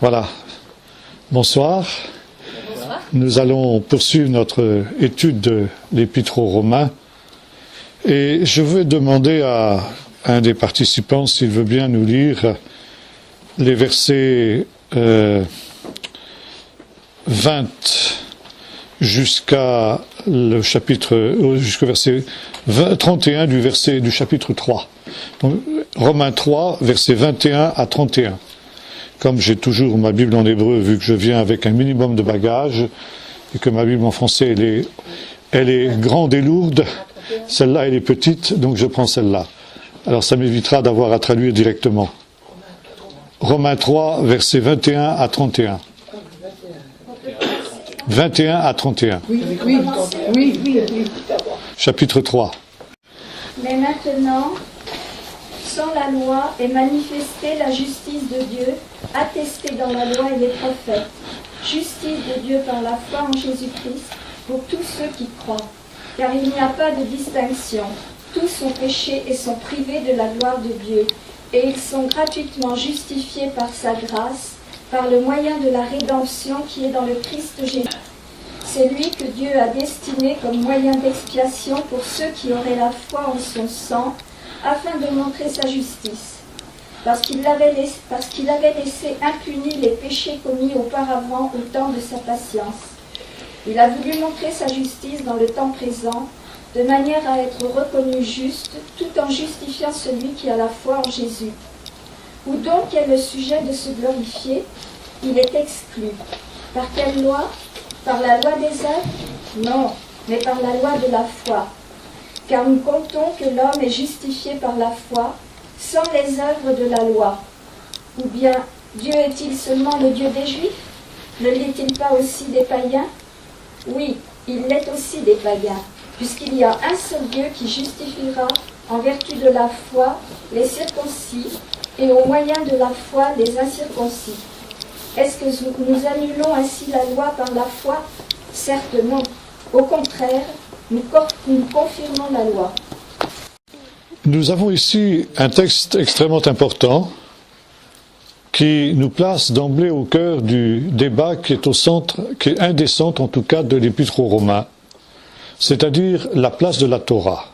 Voilà, bonsoir. Bonsoir. Nous allons poursuivre notre étude de l'Épître aux Romains et je vais demander à un des participants s'il veut bien nous lire les versets 20 jusqu'à le chapitre, jusqu'au verset 31 du chapitre 3. Donc, Romains 3, versets 21 à 31. Comme j'ai toujours ma Bible en hébreu, vu que je viens avec un minimum de bagages, et que ma Bible en français, elle est grande et lourde, celle-là, elle est petite, donc je prends celle-là. Alors ça m'évitera d'avoir à traduire directement. Romains 3, versets 21 à 31. 21 à 31. Oui. Chapitre 3. Mais maintenant, sans la loi est manifestée la justice de Dieu, attestée dans la loi et les prophètes. Justice de Dieu par la foi en Jésus-Christ pour tous ceux qui croient. Car il n'y a pas de distinction. Tous ont péché et sont privés de la gloire de Dieu. Et ils sont gratuitement justifiés par sa grâce, par le moyen de la rédemption qui est dans le Christ Jésus. C'est lui que Dieu a destiné comme moyen d'expiation pour ceux qui auraient la foi en son sang, afin de montrer sa justice. Parce qu'il avait laissé impunis les péchés commis auparavant au temps de sa patience. Il a voulu montrer sa justice dans le temps présent, de manière à être reconnu juste, tout en justifiant celui qui a la foi en Jésus. Où donc est le sujet de se glorifier? Il est exclu. Par quelle loi? Par la loi des œuvres? Non, mais par la loi de la foi. Car nous comptons que l'homme est justifié par la foi, sans les œuvres de la loi. Ou bien, Dieu est-il seulement le Dieu des Juifs? Ne l'est-il pas aussi des païens? Oui, il l'est aussi des païens, puisqu'il y a un seul Dieu qui justifiera, en vertu de la foi, les circoncis, et au moyen de la foi, les incirconcis. Est-ce que nous annulons ainsi la loi par la foi? Certes non. Au contraire, nous confirmons la loi. Nous avons ici un texte extrêmement important qui nous place d'emblée au cœur du débat qui est au centre, qui est un des centres en tout cas de l'Épître aux Romains, c'est-à-dire la place de la Torah.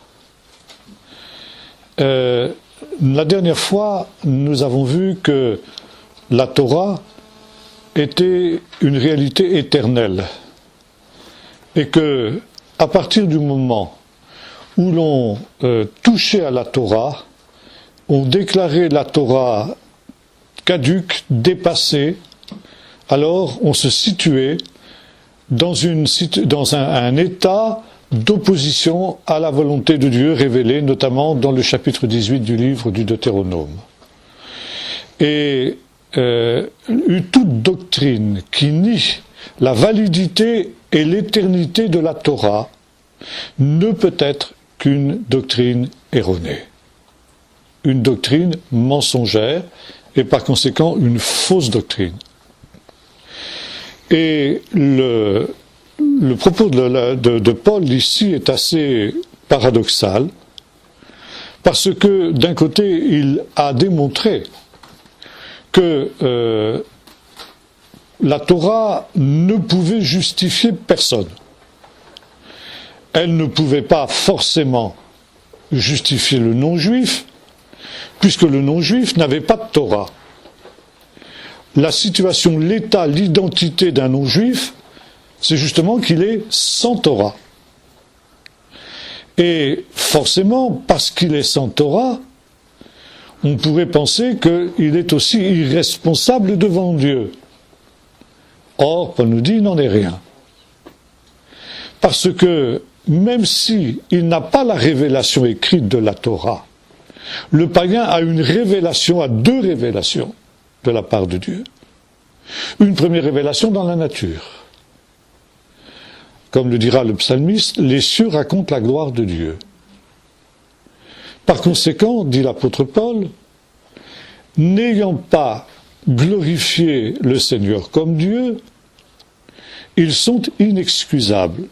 La dernière fois, nous avons vu que la Torah était une réalité éternelle et que, à partir du moment où l'on touchait à la Torah, on déclarait la Torah caduque, dépassée, alors on se situait dans un état d'opposition à la volonté de Dieu révélée, notamment dans le chapitre 18 du livre du Deutéronome. Et toute doctrine qui nie la validité et l'éternité de la Torah ne peut être qu'une doctrine erronée, une doctrine mensongère et par conséquent une fausse doctrine. Et le propos de Paul ici est assez paradoxal parce que d'un côté il a démontré que la Torah ne pouvait justifier personne. Elle ne pouvait pas forcément justifier le non-juif, puisque le non-juif n'avait pas de Torah. La situation, l'état, l'identité d'un non-juif, c'est justement qu'il est sans Torah. Et forcément, parce qu'il est sans Torah, on pourrait penser qu'il est aussi irresponsable devant Dieu. Or, Paul nous dit, il n'en est rien. Parce que, même si il n'a pas la révélation écrite de la Torah, le païen a une révélation, a deux révélations de la part de Dieu. Une première révélation dans la nature. Comme le dira le psalmiste, les cieux racontent la gloire de Dieu. Par conséquent, dit l'apôtre Paul, n'ayant pas glorifié le Seigneur comme Dieu, ils sont inexcusables.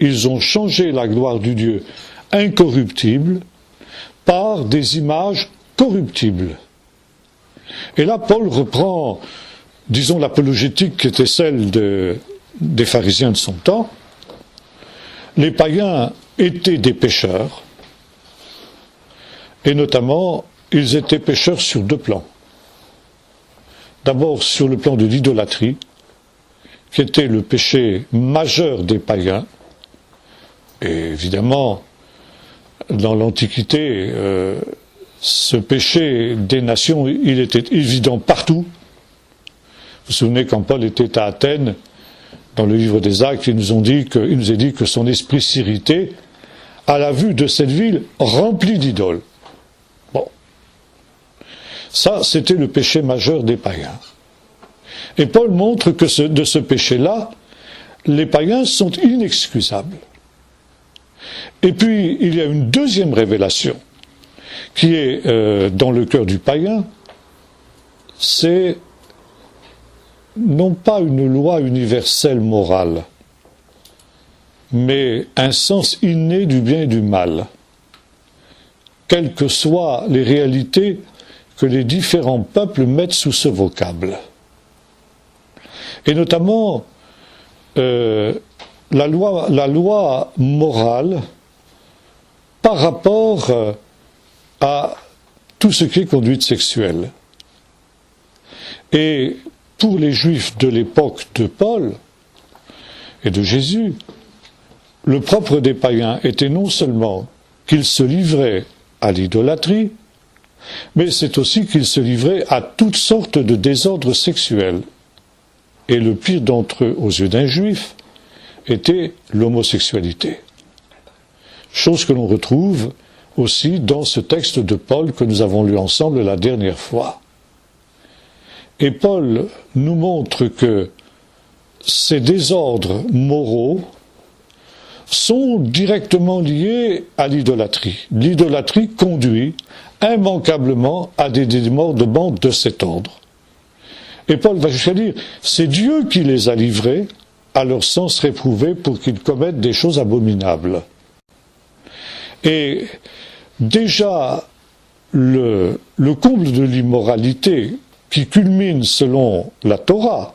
Ils ont changé la gloire du Dieu incorruptible par des images corruptibles. Et là, Paul reprend disons, l'apologétique qui était celle des pharisiens de son temps, les païens étaient des pécheurs, et notamment, ils étaient pécheurs sur deux plans. D'abord sur le plan de l'idolâtrie, qui était le péché majeur des païens, et évidemment, dans l'Antiquité, ce péché des nations, il était évident partout. Vous vous souvenez quand Paul était à Athènes, dans le livre des Actes, il nous est dit que son esprit s'irritait à la vue de cette ville remplie d'idoles. Bon. Ça, c'était le péché majeur des païens. Et Paul montre que de ce péché-là, les païens sont inexcusables. Et puis, il y a une deuxième révélation qui est dans le cœur du païen, c'est non pas une loi universelle morale, mais un sens inné du bien et du mal, quelles que soient les réalités que les différents peuples mettent sous ce vocable. Et notamment, la loi morale par rapport à tout ce qui est conduite sexuelle. Et pour les Juifs de l'époque de Paul et de Jésus, le propre des païens était non seulement qu'ils se livraient à l'idolâtrie, mais c'est aussi qu'ils se livraient à toutes sortes de désordres sexuels. Et le pire d'entre eux, aux yeux d'un Juif, était l'homosexualité. Chose que l'on retrouve aussi dans ce texte de Paul que nous avons lu ensemble la dernière fois. Et Paul nous montre que ces désordres moraux sont directement liés à l'idolâtrie. L'idolâtrie conduit immanquablement à des débordements de cet ordre. Et Paul va jusqu'à dire, c'est Dieu qui les a livrés à leur sens réprouvé pour qu'ils commettent des choses abominables. Et déjà, le comble de l'immoralité qui culmine selon la Torah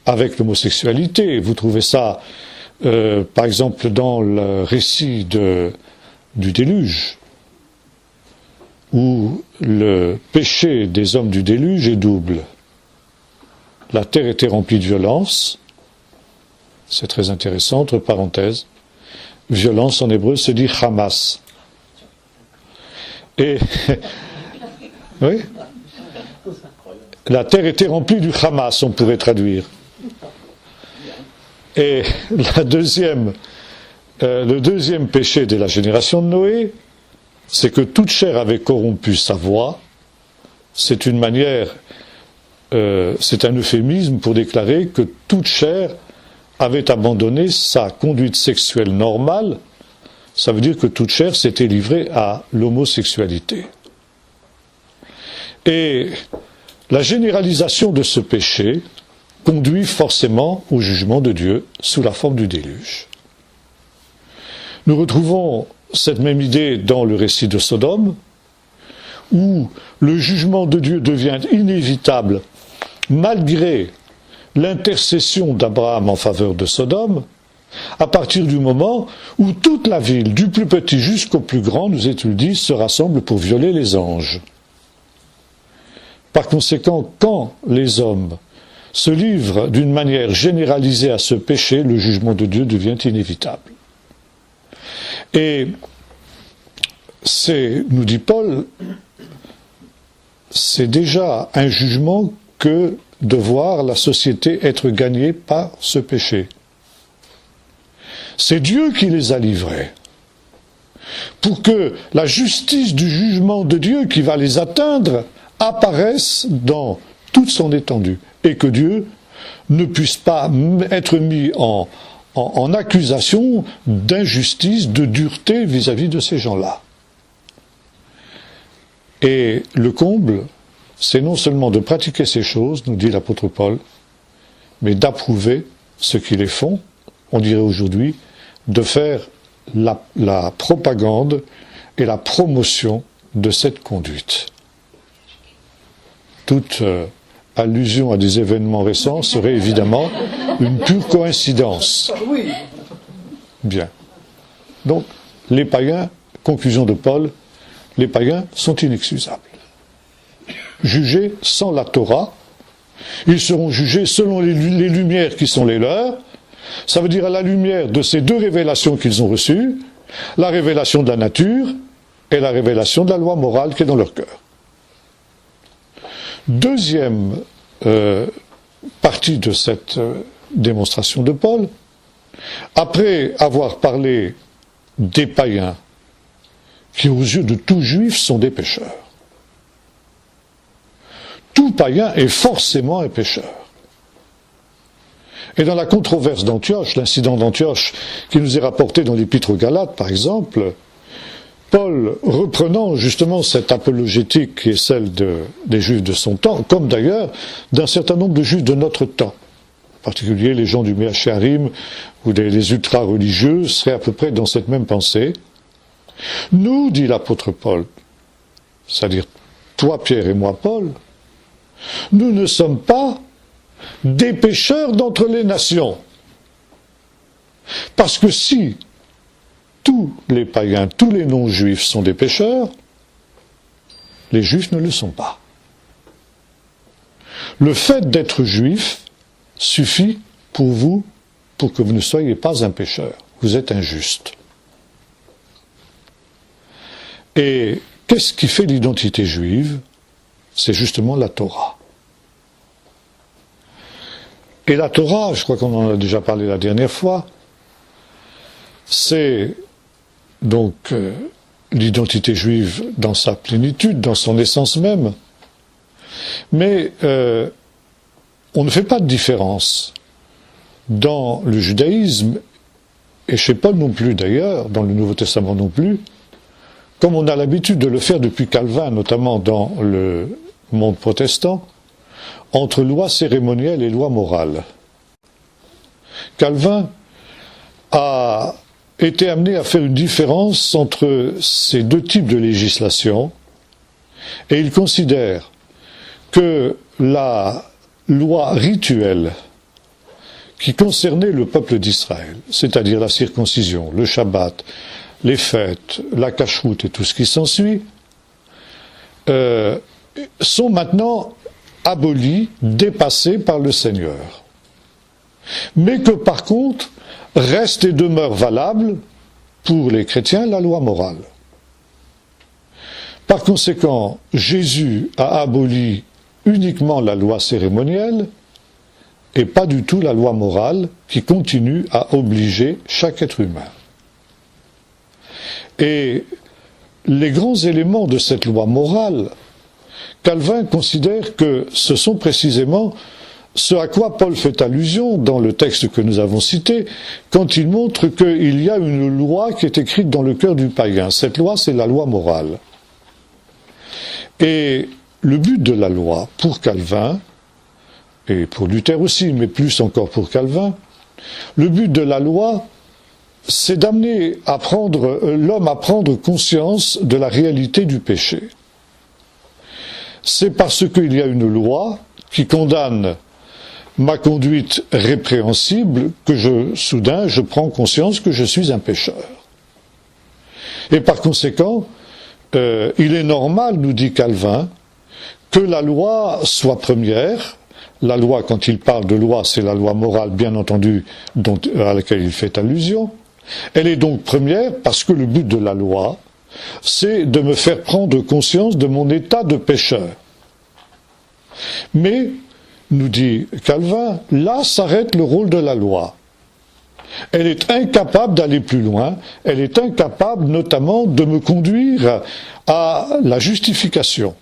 avec l'homosexualité, vous trouvez ça par exemple dans le récit du déluge, où le péché des hommes du déluge est double. La terre était remplie de violence, c'est très intéressant, entre parenthèses, violence en hébreu se dit Hamas. Et, oui, la terre était remplie du Hamas, on pourrait traduire. Et le deuxième péché de la génération de Noé, c'est que toute chair avait corrompu sa voix. C'est une manière, c'est un euphémisme pour déclarer que toute chair avait abandonné sa conduite sexuelle normale. Ça veut dire que toute chair s'était livrée à l'homosexualité. Et la généralisation de ce péché conduit forcément au jugement de Dieu sous la forme du déluge. Nous retrouvons cette même idée dans le récit de Sodome, où le jugement de Dieu devient inévitable malgré l'intercession d'Abraham en faveur de Sodome, à partir du moment où toute la ville, du plus petit jusqu'au plus grand, nous est-il dit, se rassemble pour violer les anges. Par conséquent, quand les hommes se livrent d'une manière généralisée à ce péché, le jugement de Dieu devient inévitable. Et c'est, nous dit Paul, c'est déjà un jugement que de voir la société être gagnée par ce péché. C'est Dieu qui les a livrés. Pour que la justice du jugement de Dieu qui va les atteindre apparaisse dans toute son étendue. Et que Dieu ne puisse pas être mis en accusation d'injustice, de dureté vis-à-vis de ces gens-là. Et le comble, c'est non seulement de pratiquer ces choses, nous dit l'apôtre Paul, mais d'approuver ceux qui les font, on dirait aujourd'hui, de faire la propagande et la promotion de cette conduite. Toute allusion à des événements récents serait évidemment une pure coïncidence. Oui. Bien. Donc, les païens, conclusion de Paul, les païens sont inexcusables. Jugés sans la Torah, ils seront jugés selon les lumières qui sont les leurs. Ça veut dire à la lumière de ces deux révélations qu'ils ont reçues, la révélation de la nature et la révélation de la loi morale qui est dans leur cœur. Deuxième partie de cette démonstration de Paul, après avoir parlé des païens qui aux yeux de tout juif sont des pécheurs. Tout païen est forcément un pécheur. Et dans la controverse d'Antioche, l'incident d'Antioche qui nous est rapporté dans l'Épître aux Galates par exemple, Paul, reprenant justement cette apologétique qui est celle des Juifs de son temps, comme d'ailleurs d'un certain nombre de Juifs de notre temps, en particulier les gens du Méacharim ou les ultra-religieux seraient à peu près dans cette même pensée. Nous, dit l'apôtre Paul, c'est-à-dire toi Pierre et moi Paul, nous ne sommes pas des pécheurs d'entre les nations. Parce que si tous les païens, tous les non-juifs sont des pécheurs, les juifs ne le sont pas. Le fait d'être juif suffit pour vous, pour que vous ne soyez pas un pécheur. Vous êtes injuste. Et qu'est-ce qui fait l'identité juive? C'est justement la Torah. Et la Torah, je crois qu'on en a déjà parlé la dernière fois, c'est donc l'identité juive dans sa plénitude, dans son essence même. Mais on ne fait pas de différence dans le judaïsme, et chez Paul non plus d'ailleurs, dans le Nouveau Testament non plus, comme on a l'habitude de le faire depuis Calvin, notamment dans le monde protestant, entre loi cérémonielle et loi morale. Calvin a été amené à faire une différence entre ces deux types de législation, et il considère que la loi rituelle qui concernait le peuple d'Israël, c'est-à-dire la circoncision, le Shabbat, les fêtes, la cacheroute et tout ce qui s'ensuit, sont maintenant abolies, dépassées par le Seigneur. Mais que par contre, reste et demeure valable pour les chrétiens la loi morale. Par conséquent, Jésus a aboli uniquement la loi cérémonielle et pas du tout la loi morale qui continue à obliger chaque être humain. Et les grands éléments de cette loi morale, Calvin considère que ce sont précisément ce à quoi Paul fait allusion dans le texte que nous avons cité, quand il montre qu'il y a une loi qui est écrite dans le cœur du païen. Cette loi, c'est la loi morale. Et le but de la loi, pour Calvin, et pour Luther aussi, mais plus encore pour Calvin, le but de la loi, c'est d'amener l'homme à prendre conscience de la réalité du péché. C'est parce qu'il y a une loi qui condamne ma conduite répréhensible que soudain, je prends conscience que je suis un pécheur. Et par conséquent, il est normal, nous dit Calvin, que la loi soit première. La loi, quand il parle de loi, c'est la loi morale, bien entendu, à laquelle il fait allusion. Elle est donc première parce que le but de la loi, c'est de me faire prendre conscience de mon état de pécheur. Mais, nous dit Calvin, là s'arrête le rôle de la loi. Elle est incapable d'aller plus loin, elle est incapable notamment de me conduire à la justification.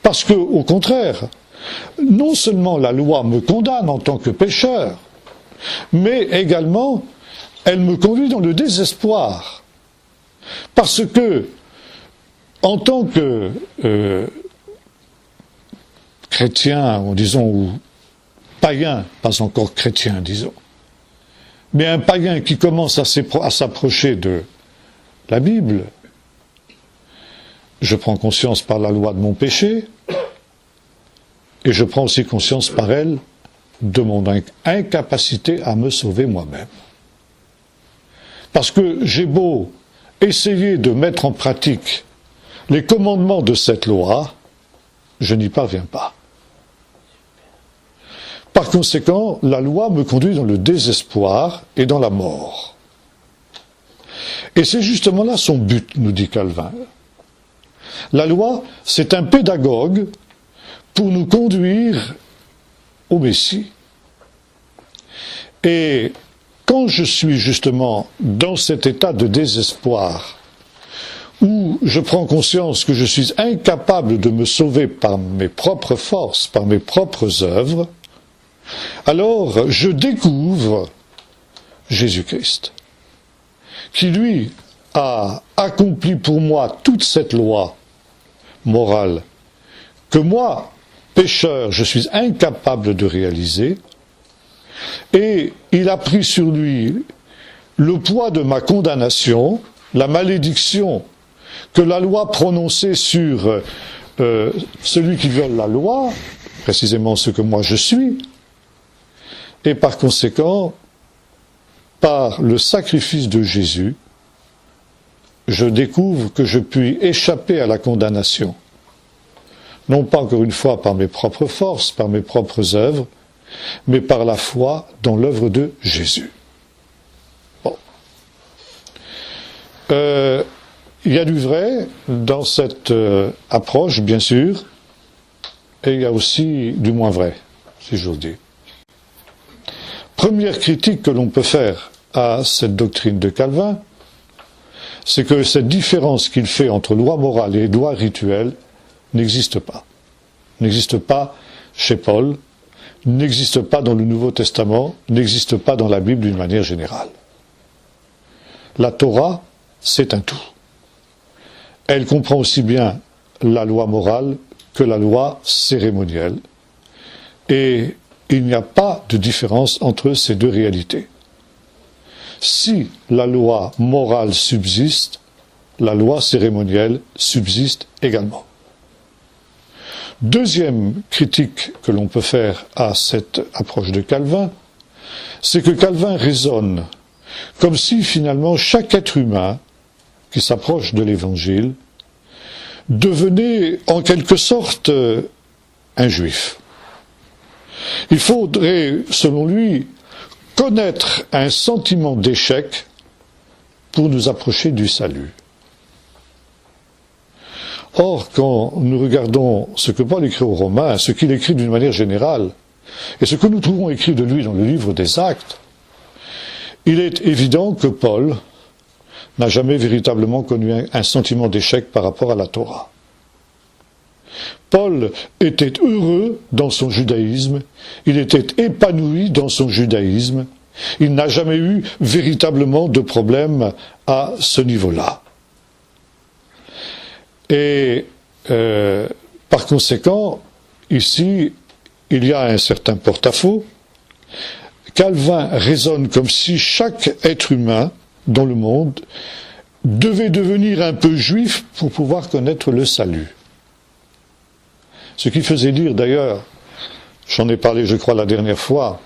Parce que, au contraire, non seulement la loi me condamne en tant que pécheur, mais également elle me conduit dans le désespoir. Parce que, en tant que chrétien, disons, ou païen, pas encore chrétien, disons, mais un païen qui commence à s'approcher de la Bible, je prends conscience par la loi de mon péché, et je prends aussi conscience par elle de mon incapacité à me sauver moi-même. Parce que j'ai beau essayer de mettre en pratique les commandements de cette loi, je n'y parviens pas. Par conséquent, la loi me conduit dans le désespoir et dans la mort. Et c'est justement là son but, nous dit Calvin. La loi, c'est un pédagogue pour nous conduire au Messie. Et quand je suis justement dans cet état de désespoir, où je prends conscience que je suis incapable de me sauver par mes propres forces, par mes propres œuvres, alors je découvre Jésus-Christ, qui lui a accompli pour moi toute cette loi morale que moi, pécheur, je suis incapable de réaliser, et il a pris sur lui le poids de ma condamnation, la malédiction que la loi prononçait sur celui qui viole la loi, précisément ce que moi je suis, et par conséquent, par le sacrifice de Jésus, je découvre que je puis échapper à la condamnation. Non pas encore une fois par mes propres forces, par mes propres œuvres, mais par la foi dans l'œuvre de Jésus. Bon. Il y a du vrai dans cette approche, bien sûr, et il y a aussi du moins vrai, si j'ose dire. Première critique que l'on peut faire à cette doctrine de Calvin, c'est que cette différence qu'il fait entre loi morale et loi rituelle n'existe pas. N'existe pas chez Paul, n'existe pas dans le Nouveau Testament, n'existe pas dans la Bible d'une manière générale. La Torah, c'est un tout. Elle comprend aussi bien la loi morale que la loi cérémonielle. Et il n'y a pas de différence entre ces deux réalités. Si la loi morale subsiste, la loi cérémonielle subsiste également. Deuxième critique que l'on peut faire à cette approche de Calvin, c'est que Calvin raisonne comme si finalement chaque être humain qui s'approche de l'Évangile devenait en quelque sorte un juif. Il faudrait, selon lui, connaître un sentiment d'échec pour nous approcher du salut. Or, quand nous regardons ce que Paul écrit aux Romains, ce qu'il écrit d'une manière générale, et ce que nous trouvons écrit de lui dans le livre des Actes, il est évident que Paul n'a jamais véritablement connu un sentiment d'échec par rapport à la Torah. Paul était heureux dans son judaïsme, il était épanoui dans son judaïsme, il n'a jamais eu véritablement de problème à ce niveau-là. Et par conséquent, ici, il y a un certain porte-à-faux. Calvin raisonne comme si chaque être humain dans le monde devait devenir un peu juif pour pouvoir connaître le salut. Ce qui faisait dire d'ailleurs, j'en ai parlé je crois la dernière fois,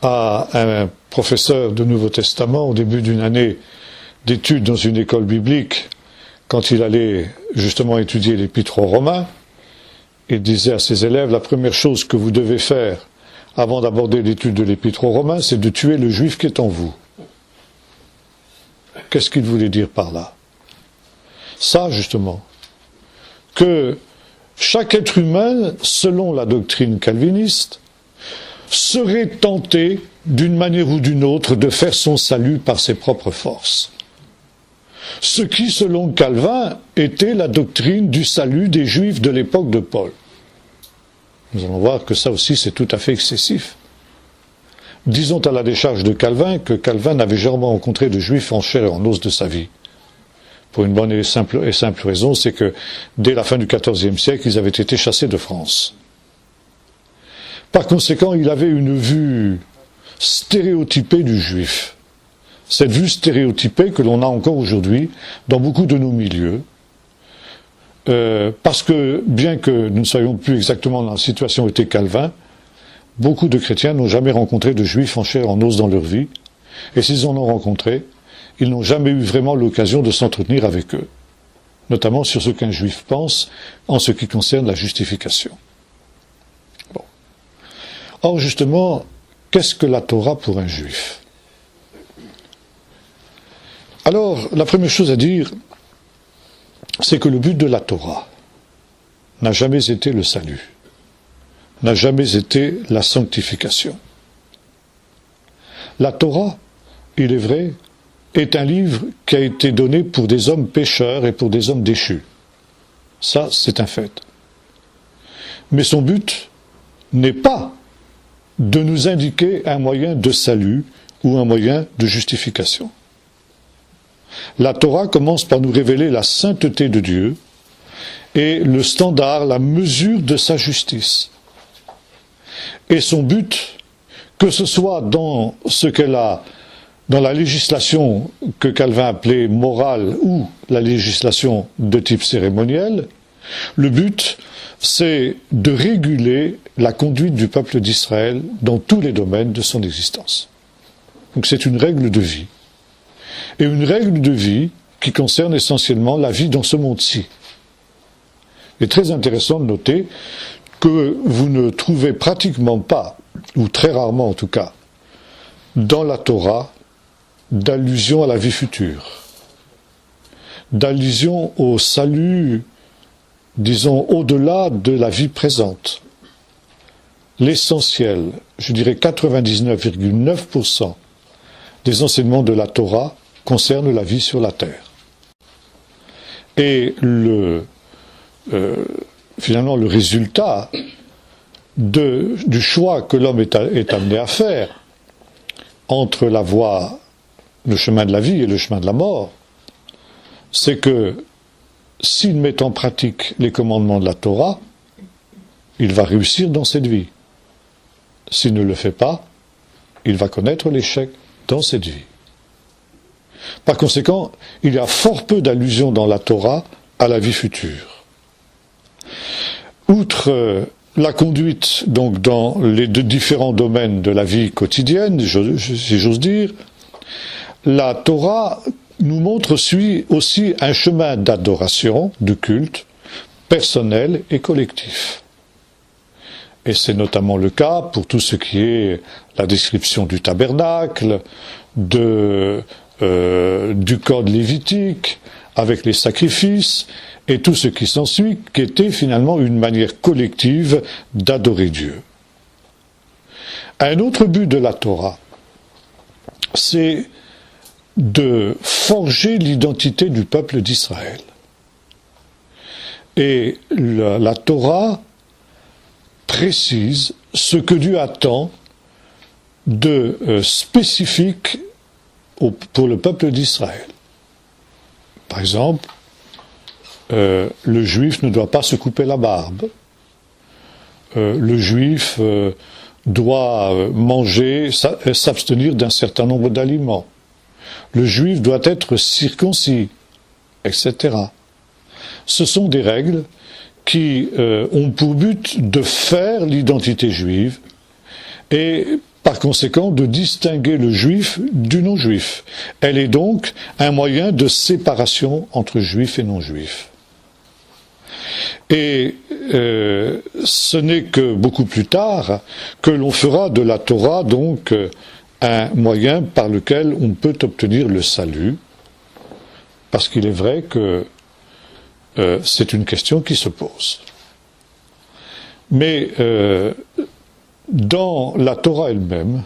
à un professeur de Nouveau Testament au début d'une année d'études dans une école biblique, quand il allait justement étudier l'Épître aux Romains, il disait à ses élèves, la première chose que vous devez faire avant d'aborder l'étude de l'Épître aux Romains, c'est de tuer le juif qui est en vous. Qu'est-ce qu'il voulait dire par là? Ça, justement, que chaque être humain, selon la doctrine calviniste, serait tenté, d'une manière ou d'une autre, de faire son salut par ses propres forces. Ce qui, selon Calvin, était la doctrine du salut des Juifs de l'époque de Paul. Nous allons voir que ça aussi, c'est tout à fait excessif. Disons à la décharge de Calvin que Calvin n'avait jamais rencontré de Juifs en chair et en os de sa vie. Pour une bonne et simple raison, c'est que dès la fin du XIVe siècle, ils avaient été chassés de France. Par conséquent, il avait une vue stéréotypée du Juif. Cette vue stéréotypée que l'on a encore aujourd'hui dans beaucoup de nos milieux. parce que, bien que nous ne soyons plus exactement dans la situation où était Calvin, beaucoup de chrétiens n'ont jamais rencontré de juifs en chair et en os dans leur vie, et s'ils en ont rencontré, ils n'ont jamais eu vraiment l'occasion de s'entretenir avec eux, notamment sur ce qu'un juif pense en ce qui concerne la justification. Bon. Or, justement, qu'est-ce que la Torah pour un juif? Alors, la première chose à dire, c'est que le but de la Torah n'a jamais été le salut, n'a jamais été la sanctification. La Torah, il est vrai, est un livre qui a été donné pour des hommes pécheurs et pour des hommes déchus. Ça, c'est un fait. Mais son but n'est pas de nous indiquer un moyen de salut ou un moyen de justification. La Torah commence par nous révéler la sainteté de Dieu et le standard, la mesure de sa justice. Et son but, que ce soit dans ce qu'elle a, dans la législation que Calvin appelait morale ou la législation de type cérémoniel, le but, c'est de réguler la conduite du peuple d'Israël dans tous les domaines de son existence. Donc c'est une règle de vie. Et une règle de vie qui concerne essentiellement la vie dans ce monde-ci. Il est très intéressant de noter que vous ne trouvez pratiquement pas, ou très rarement en tout cas, dans la Torah, d'allusion à la vie future, d'allusion au salut, disons, au-delà de la vie présente. L'essentiel, je dirais 99,9% des enseignements de la Torah concernent la vie sur la terre. Et finalement, le résultat du choix que l'homme est amené à faire entre la voie, le chemin de la vie et le chemin de la mort, c'est que s'il met en pratique les commandements de la Torah, il va réussir dans cette vie. S'il ne le fait pas, il va connaître l'échec dans cette vie. Par conséquent, il y a fort peu d'allusions dans la Torah à la vie future. Outre la conduite donc dans les deux différents domaines de la vie quotidienne, si j'ose dire, la Torah nous montre aussi un chemin d'adoration, de culte, personnel et collectif. Et c'est notamment le cas pour tout ce qui est la description du tabernacle, du code lévitique, avec les sacrifices, et tout ce qui s'ensuit, qui était finalement une manière collective d'adorer Dieu. Un autre but de la Torah, c'est de forger l'identité du peuple d'Israël. Et la Torah précise ce que Dieu attend de spécifique pour le peuple d'Israël. Par exemple, le juif ne doit pas se couper la barbe. Le juif doit manger, s'abstenir d'un certain nombre d'aliments. Le juif doit être circoncis, etc. Ce sont des règles qui ont pour but de faire l'identité juive et par conséquent de distinguer le juif du non-juif. Elle est donc un moyen de séparation entre juifs et non-juifs. Et ce n'est que beaucoup plus tard que l'on fera de la Torah donc un moyen par lequel on peut obtenir le salut, parce qu'il est vrai que c'est une question qui se pose. Mais dans la Torah elle-même,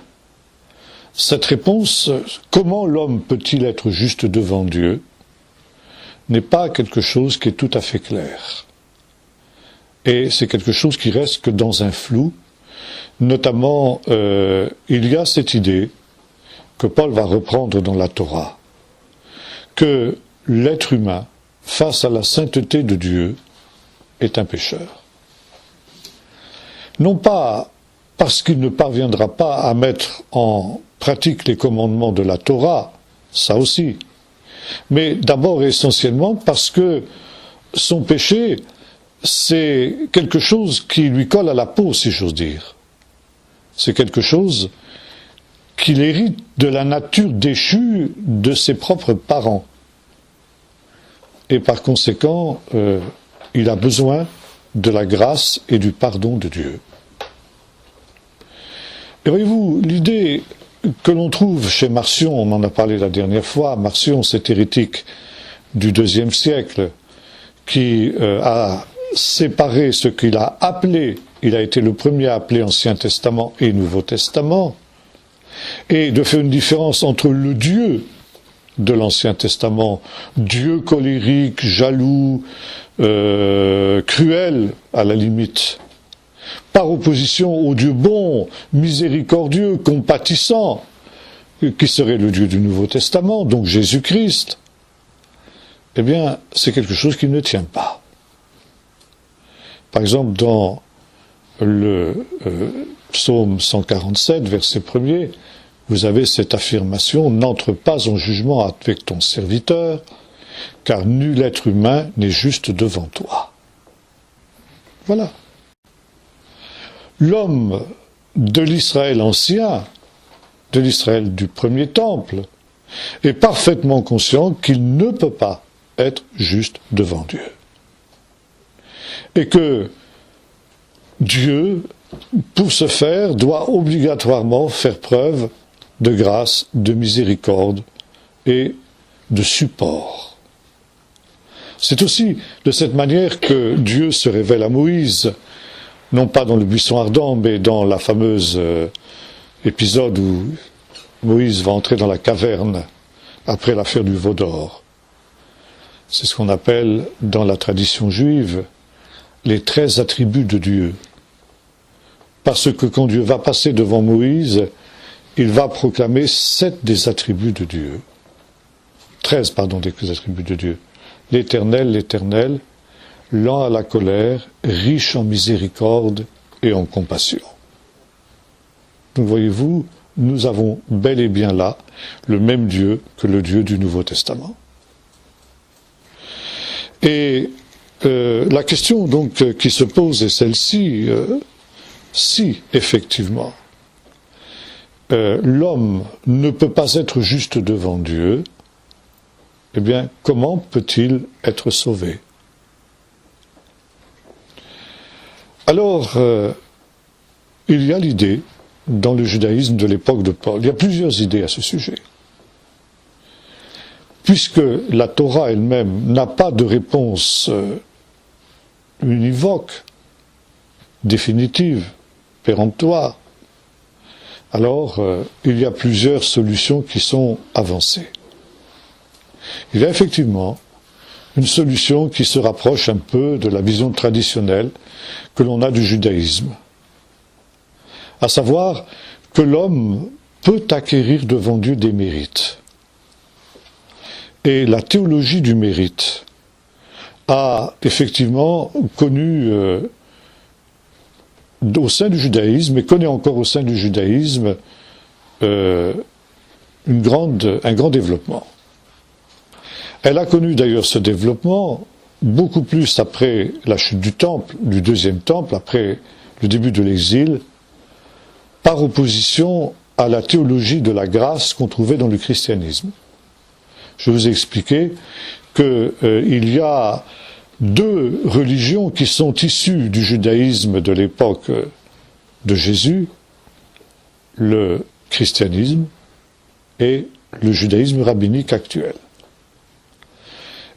cette réponse, comment l'homme peut-il être juste devant Dieu, n'est pas quelque chose qui est tout à fait clair. Et c'est quelque chose qui reste que dans un flou. Notamment, il y a cette idée que Paul va reprendre dans la Torah, que l'être humain, face à la sainteté de Dieu, est un pécheur. Non pas parce qu'il ne parviendra pas à mettre en pratique les commandements de la Torah, ça aussi, mais d'abord et essentiellement parce que son péché, c'est quelque chose qui lui colle à la peau, si j'ose dire. C'est quelque chose qu'il hérite de la nature déchue de ses propres parents. Et par conséquent, il a besoin de la grâce et du pardon de Dieu. Et voyez-vous, l'idée que l'on trouve chez Marcion, on en a parlé la dernière fois, Marcion, cet hérétique du IIe siècle, qui a séparé ce qu'il a appelé, il a été le premier à appeler Ancien Testament et Nouveau Testament, et de faire une différence entre le Dieu de l'Ancien Testament, Dieu colérique, jaloux, cruel à la limite, par opposition au Dieu bon, miséricordieux, compatissant, qui serait le Dieu du Nouveau Testament, donc Jésus-Christ, eh bien, c'est quelque chose qui ne tient pas. Par exemple, dans le psaume 147, verset 1er, vous avez cette affirmation « N'entre pas en jugement avec ton serviteur, car nul être humain n'est juste devant toi. » Voilà. L'homme de l'Israël ancien, de l'Israël du premier temple, est parfaitement conscient qu'il ne peut pas être juste devant Dieu. Et que Dieu, pour ce faire, doit obligatoirement faire preuve de grâce, de miséricorde et de support. C'est aussi de cette manière que Dieu se révèle à Moïse, non pas dans le buisson ardent, mais dans la fameuse épisode où Moïse va entrer dans la caverne après l'affaire du veau d'or. C'est ce qu'on appelle, dans la tradition juive, les 13 attributs de Dieu. Parce que quand Dieu va passer devant Moïse, il va proclamer 7 des attributs de Dieu. 13, pardon, des attributs de Dieu. L'Éternel, l'Éternel, lent à la colère, riche en miséricorde et en compassion. Donc voyez-vous, nous avons bel et bien là le même Dieu que le Dieu du Nouveau Testament. Et la question donc qui se pose est celle-ci, si effectivement l'homme ne peut pas être juste devant Dieu, eh bien comment peut-il être sauvé? Alors, il y a l'idée, dans le judaïsme de l'époque de Paul, il y a plusieurs idées à ce sujet. Puisque la Torah elle-même n'a pas de réponse univoque, définitive, péremptoire, alors il y a plusieurs solutions qui sont avancées. Il y a effectivement une solution qui se rapproche un peu de la vision traditionnelle que l'on a du judaïsme, à savoir que l'homme peut acquérir devant Dieu des mérites. Et la théologie du mérite a effectivement connu au sein du judaïsme, et connaît encore au sein du judaïsme, un grand développement. Elle a connu d'ailleurs ce développement beaucoup plus après la chute du temple, du deuxième temple, après le début de l'exil, par opposition à la théologie de la grâce qu'on trouvait dans le christianisme. Je vous ai expliqué qu'il y a 2 religions qui sont issues du judaïsme de l'époque de Jésus, le christianisme et le judaïsme rabbinique actuel.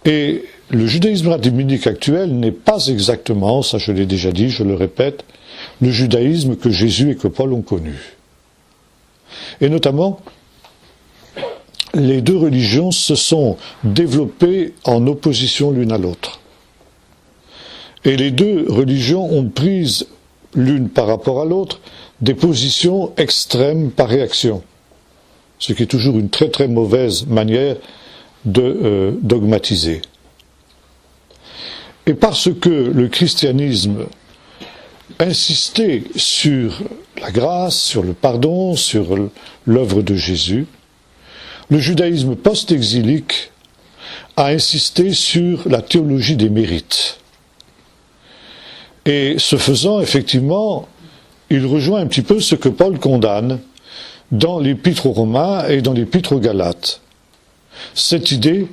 Et le judaïsme rabbinique actuel n'est pas exactement, ça je l'ai déjà dit, je le répète, le judaïsme que Jésus et que Paul ont connu. Et notamment, les 2 religions se sont développées en opposition l'une à l'autre. Et les 2 religions ont pris, l'une par rapport à l'autre, des positions extrêmes par réaction. Ce qui est toujours une très très mauvaise manière de dogmatiser. Et parce que le christianisme insistait sur la grâce, sur le pardon, sur l'œuvre de Jésus, le judaïsme post-exilique a insisté sur la théologie des mérites. Et ce faisant, effectivement, il rejoint un petit peu ce que Paul condamne dans l'Épître aux Romains et dans l'Épître aux Galates. Cette idée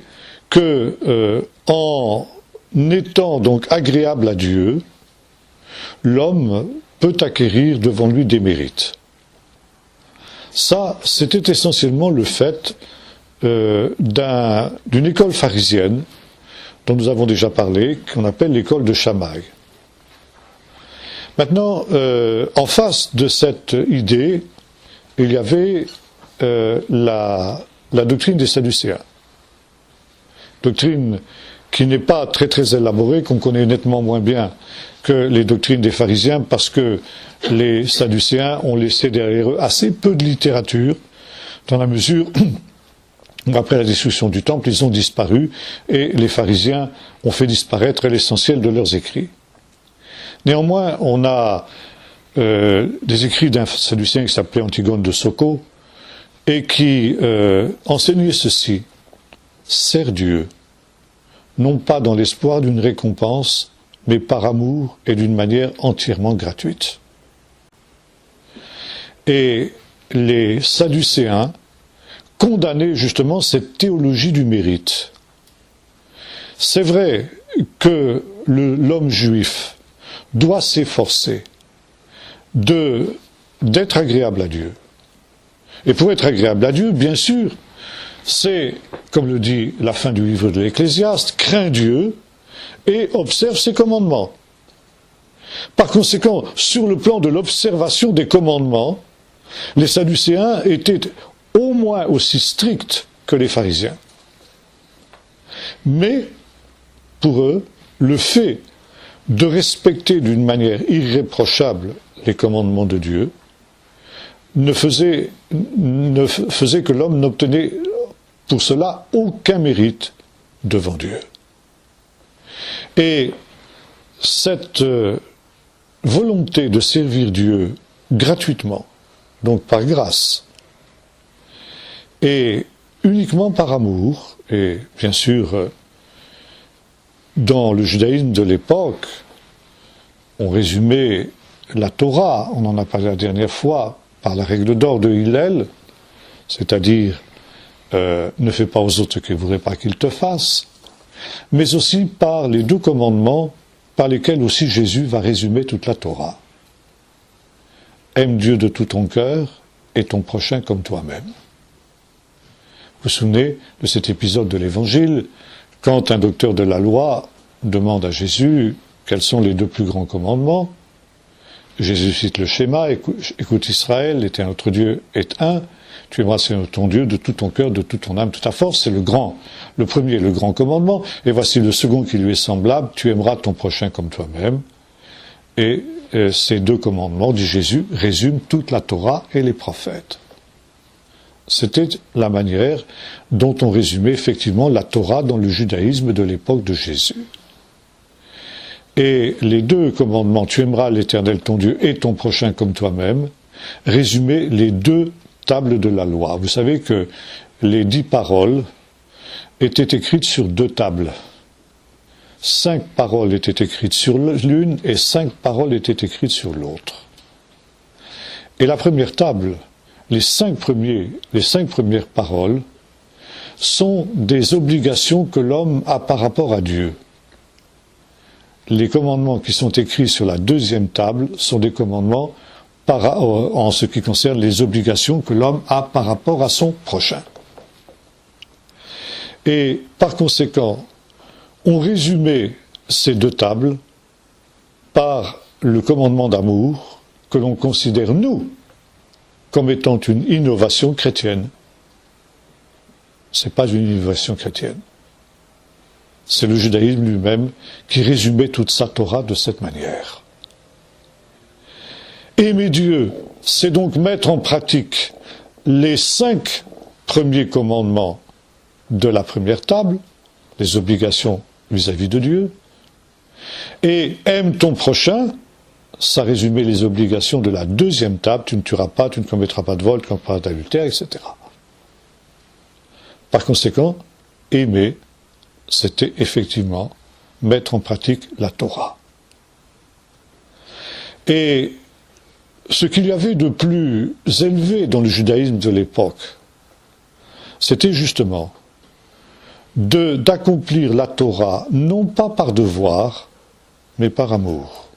que, en étant donc agréable à Dieu, l'homme peut acquérir devant lui des mérites. Ça, c'était essentiellement le fait d'une école pharisienne dont nous avons déjà parlé, qu'on appelle l'école de Shammai. Maintenant, en face de cette idée, il y avait la doctrine des Sadducéens. Doctrine qui n'est pas très très élaborée, qu'on connaît nettement moins bien que les doctrines des pharisiens, parce que les Sadducéens ont laissé derrière eux assez peu de littérature, dans la mesure où, après la destruction du temple, ils ont disparu, et les pharisiens ont fait disparaître l'essentiel de leurs écrits. Néanmoins, on a des écrits d'un Sadducéen qui s'appelait Antigone de Socco, et qui enseignait ceci: sers Dieu, non pas dans l'espoir d'une récompense, mais par amour et d'une manière entièrement gratuite. Et les Sadducéens condamnaient justement cette théologie du mérite. C'est vrai que l'homme juif doit s'efforcer d'être agréable à Dieu. Et pour être agréable à Dieu, bien sûr, c'est, comme le dit la fin du livre de l'Ecclésiaste, crains Dieu et observe ses commandements. Par conséquent, sur le plan de l'observation des commandements, les Sadducéens étaient au moins aussi stricts que les pharisiens. Mais, pour eux, le fait de respecter d'une manière irréprochable les commandements de Dieu ne faisait que l'homme n'obtenait pour cela aucun mérite devant Dieu. Et cette volonté de servir Dieu gratuitement, donc par grâce, et uniquement par amour, et bien sûr, dans le judaïsme de l'époque, on résumait la Torah, on en a parlé la dernière fois, par la règle d'or de Hillel, c'est-à-dire ne fais pas aux autres ce qu'ils ne voudraient pas qu'ils te fassent, mais aussi par les 2 commandements par lesquels aussi Jésus va résumer toute la Torah. Aime Dieu de tout ton cœur et ton prochain comme toi-même. Vous vous souvenez de cet épisode de l'Évangile, quand un docteur de la loi demande à Jésus quels sont les 2 plus grands commandements. Jésus cite le schéma: écoute Israël, l'Éternel notre Dieu est un, tu aimeras Seigneur ton Dieu de tout ton cœur, de toute ton âme, de toute ta force. C'est le premier, le grand commandement. Et voici le second qui lui est semblable: tu aimeras ton prochain comme toi-même. Et ces 2 commandements, dit Jésus, résument toute la Torah et les prophètes. C'était la manière dont on résumait effectivement la Torah dans le judaïsme de l'époque de Jésus. Et les 2 commandements, tu aimeras l'Éternel ton Dieu et ton prochain comme toi-même, résumaient les 2 tables de la loi. Vous savez que les 10 paroles étaient écrites sur 2 tables. 5 paroles étaient écrites sur l'une et 5 paroles étaient écrites sur l'autre. Et la première table, les 5 premières paroles, sont des obligations que l'homme a par rapport à Dieu. Les commandements qui sont écrits sur la 2e table sont des commandements en ce qui concerne les obligations que l'homme a par rapport à son prochain. Et par conséquent, on résumait ces 2 tables par le commandement d'amour que l'on considère, nous, comme étant une innovation chrétienne. Ce n'est pas une innovation chrétienne. C'est le judaïsme lui-même qui résumait toute sa Torah de cette manière. Aimer Dieu, c'est donc mettre en pratique les 5 premiers commandements de la première table, les obligations vis-à-vis de Dieu, et aime ton prochain, ça résumait les obligations de la 2e table: tu ne tueras pas, tu ne commettras pas de vol, tu ne commettras pas d'adultère, etc. Par conséquent, aimer c'était effectivement mettre en pratique la Torah. Et ce qu'il y avait de plus élevé dans le judaïsme de l'époque, c'était justement d'accomplir la Torah, non pas par devoir, mais par amour.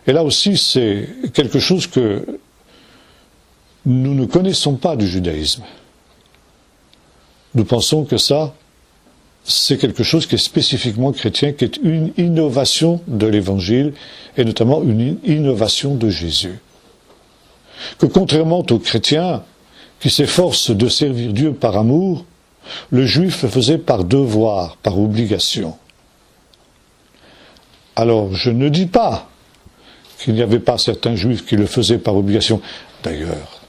Et là aussi, c'est quelque chose que nous ne connaissons pas du judaïsme. Nous pensons que ça, c'est quelque chose qui est spécifiquement chrétien, qui est une innovation de l'Évangile, et notamment une innovation de Jésus. Que contrairement aux chrétiens, qui s'efforcent de servir Dieu par amour, le juif le faisait par devoir, par obligation. Alors, je ne dis pas qu'il n'y avait pas certains juifs qui le faisaient par obligation. D'ailleurs,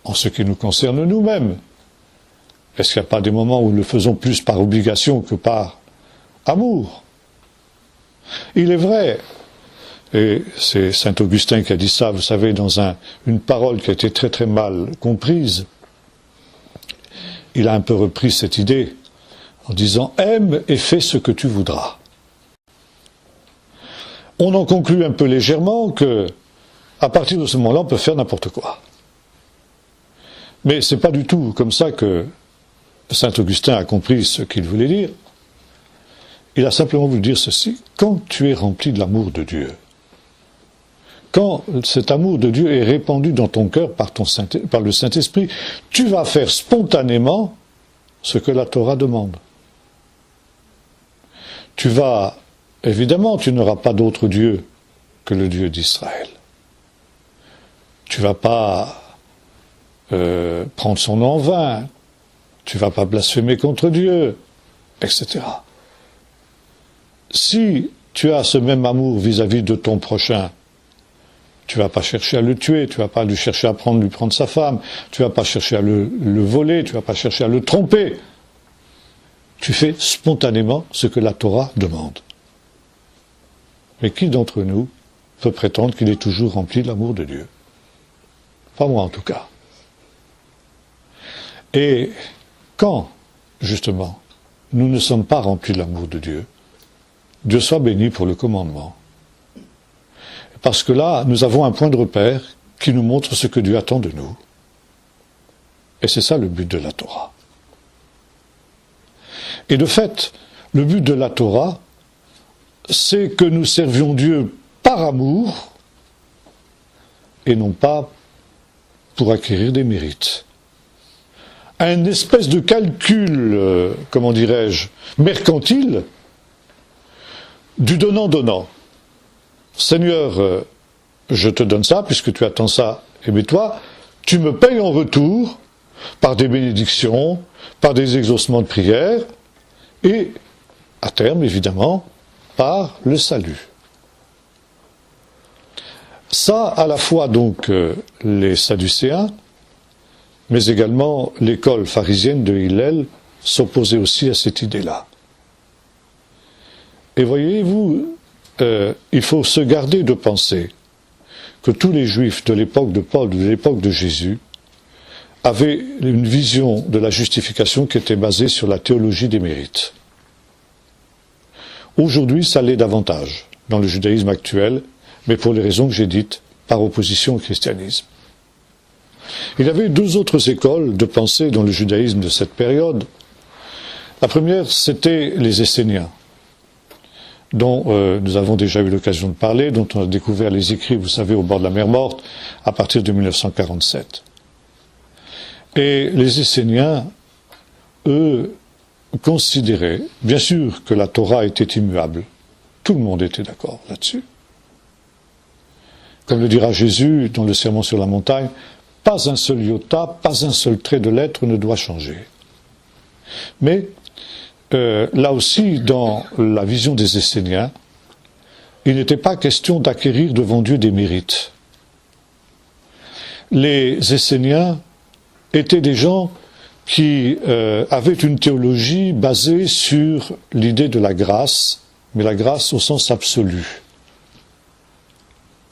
en ce qui nous concerne nous-mêmes, est-ce qu'il n'y a pas des moments où nous le faisons plus par obligation que par amour? Il est vrai, et c'est saint Augustin qui a dit ça, vous savez, dans une parole qui a été très très mal comprise, il a un peu repris cette idée en disant « aime et fais ce que tu voudras ». On en conclut un peu légèrement que, à partir de ce moment-là, on peut faire n'importe quoi. Mais c'est pas du tout comme ça que saint Augustin a compris ce qu'il voulait dire. Il a simplement voulu dire ceci: quand tu es rempli de l'amour de Dieu, quand cet amour de Dieu est répandu dans ton cœur par le Saint-Esprit, tu vas faire spontanément ce que la Torah demande. Évidemment, tu n'auras pas d'autre Dieu que le Dieu d'Israël. Tu vas pas prendre son nom en vain, tu vas pas blasphémer contre Dieu, etc. Si tu as ce même amour vis-à-vis de ton prochain, tu vas pas chercher à le tuer, tu vas pas lui chercher à lui prendre sa femme, tu vas pas chercher à le voler, tu vas pas chercher à le tromper. Tu fais spontanément ce que la Torah demande. Mais qui d'entre nous peut prétendre qu'il est toujours rempli de l'amour de Dieu? Pas moi en tout cas. Et quand, justement, nous ne sommes pas remplis de l'amour de Dieu, Dieu soit béni pour le commandement. Parce que là, nous avons un point de repère qui nous montre ce que Dieu attend de nous. Et c'est ça le but de la Torah. Et de fait, le but de la Torah, c'est que nous servions Dieu par amour et non pas pour acquérir des mérites. Un espèce de calcul, comment dirais-je, mercantile, du donnant-donnant. Seigneur, je te donne ça puisque tu attends ça, et toi, tu me payes en retour par des bénédictions, par des exaucements de prière, et, à terme, évidemment, par le salut. Ça, à la fois donc les Sadducéens, mais également l'école pharisienne de Hillel s'opposait aussi à cette idée-là. Et voyez-vous, il faut se garder de penser que tous les Juifs de l'époque de Paul, de l'époque de Jésus, avaient une vision de la justification qui était basée sur la théologie des mérites. Aujourd'hui, ça l'est davantage dans le judaïsme actuel, mais pour les raisons que j'ai dites, par opposition au christianisme. Il y avait deux autres écoles de pensée dans le judaïsme de cette période. La première, c'était les Esséniens, dont nous avons déjà eu l'occasion de parler, dont on a découvert les écrits, vous savez, au bord de la mer Morte, à partir de 1947. Et les Esséniens, eux, considéraient, bien sûr, que la Torah était immuable. Tout le monde était d'accord là-dessus. Comme le dira Jésus dans le Sermon sur la montagne, pas un seul iota, pas un seul trait de lettre ne doit changer. Mais, là aussi, dans la vision des Esséniens, il n'était pas question d'acquérir devant Dieu des mérites. Les Esséniens étaient des gens qui avaient une théologie basée sur l'idée de la grâce, mais la grâce au sens absolu.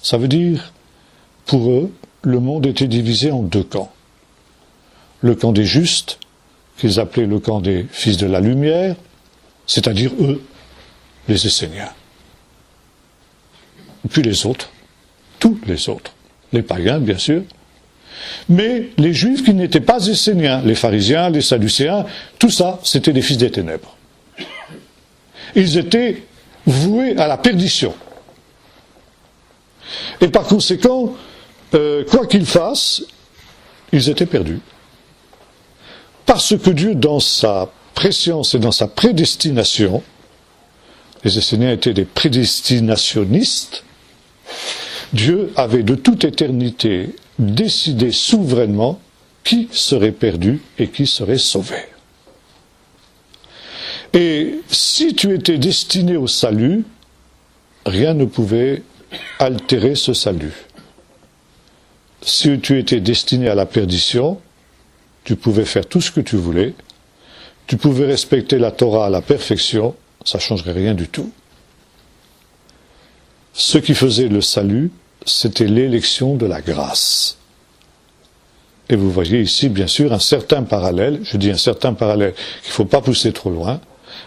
Ça veut dire, pour eux, le monde était divisé en deux camps. Le camp des justes qu'ils appelaient le camp des fils de la lumière, c'est-à-dire eux, les Esséniens. Puis les autres, tous les autres, les païens bien sûr, mais les juifs qui n'étaient pas esséniens, les pharisiens, les sadducéens, tout ça, c'était des fils des ténèbres. Ils étaient voués à la perdition. Et par conséquent, quoi qu'ils fassent, ils étaient perdus. Parce que Dieu, dans sa préscience et dans sa prédestination, les Esséniens étaient des prédestinationnistes, Dieu avait de toute éternité décidé souverainement qui serait perdu et qui serait sauvé. Et si tu étais destiné au salut, rien ne pouvait altérer ce salut. Si tu étais destiné à la perdition, tu pouvais faire tout ce que tu voulais, tu pouvais respecter la Torah à la perfection, ça ne changerait rien du tout. Ce qui faisait le salut, c'était l'élection de la grâce. Et vous voyez ici, bien sûr, un certain parallèle, je dis un certain parallèle qu'il ne faut pas pousser trop loin,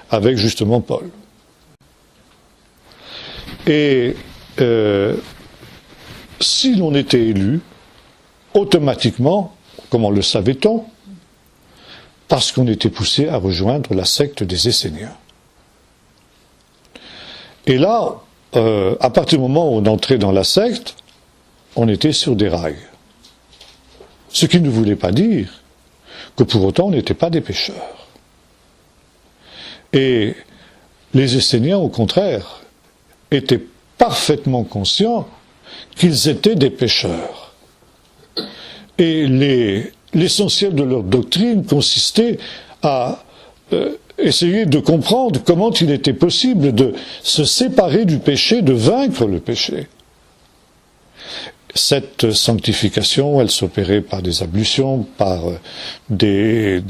avec justement Paul. Et si l'on était élu, automatiquement, comment le savait-on? Parce qu'on était poussé à rejoindre la secte des Esséniens. Et là, à partir du moment où on entrait dans la secte, on était sur des rails. Ce qui ne voulait pas dire que pour autant on n'était pas des pécheurs. Et les Esséniens, au contraire, étaient parfaitement conscients qu'ils étaient des pécheurs. Et l'essentiel de leur doctrine consistait à essayer de comprendre comment il était possible de se séparer du péché, de vaincre le péché. Cette sanctification, elle s'opérait par des ablutions, par des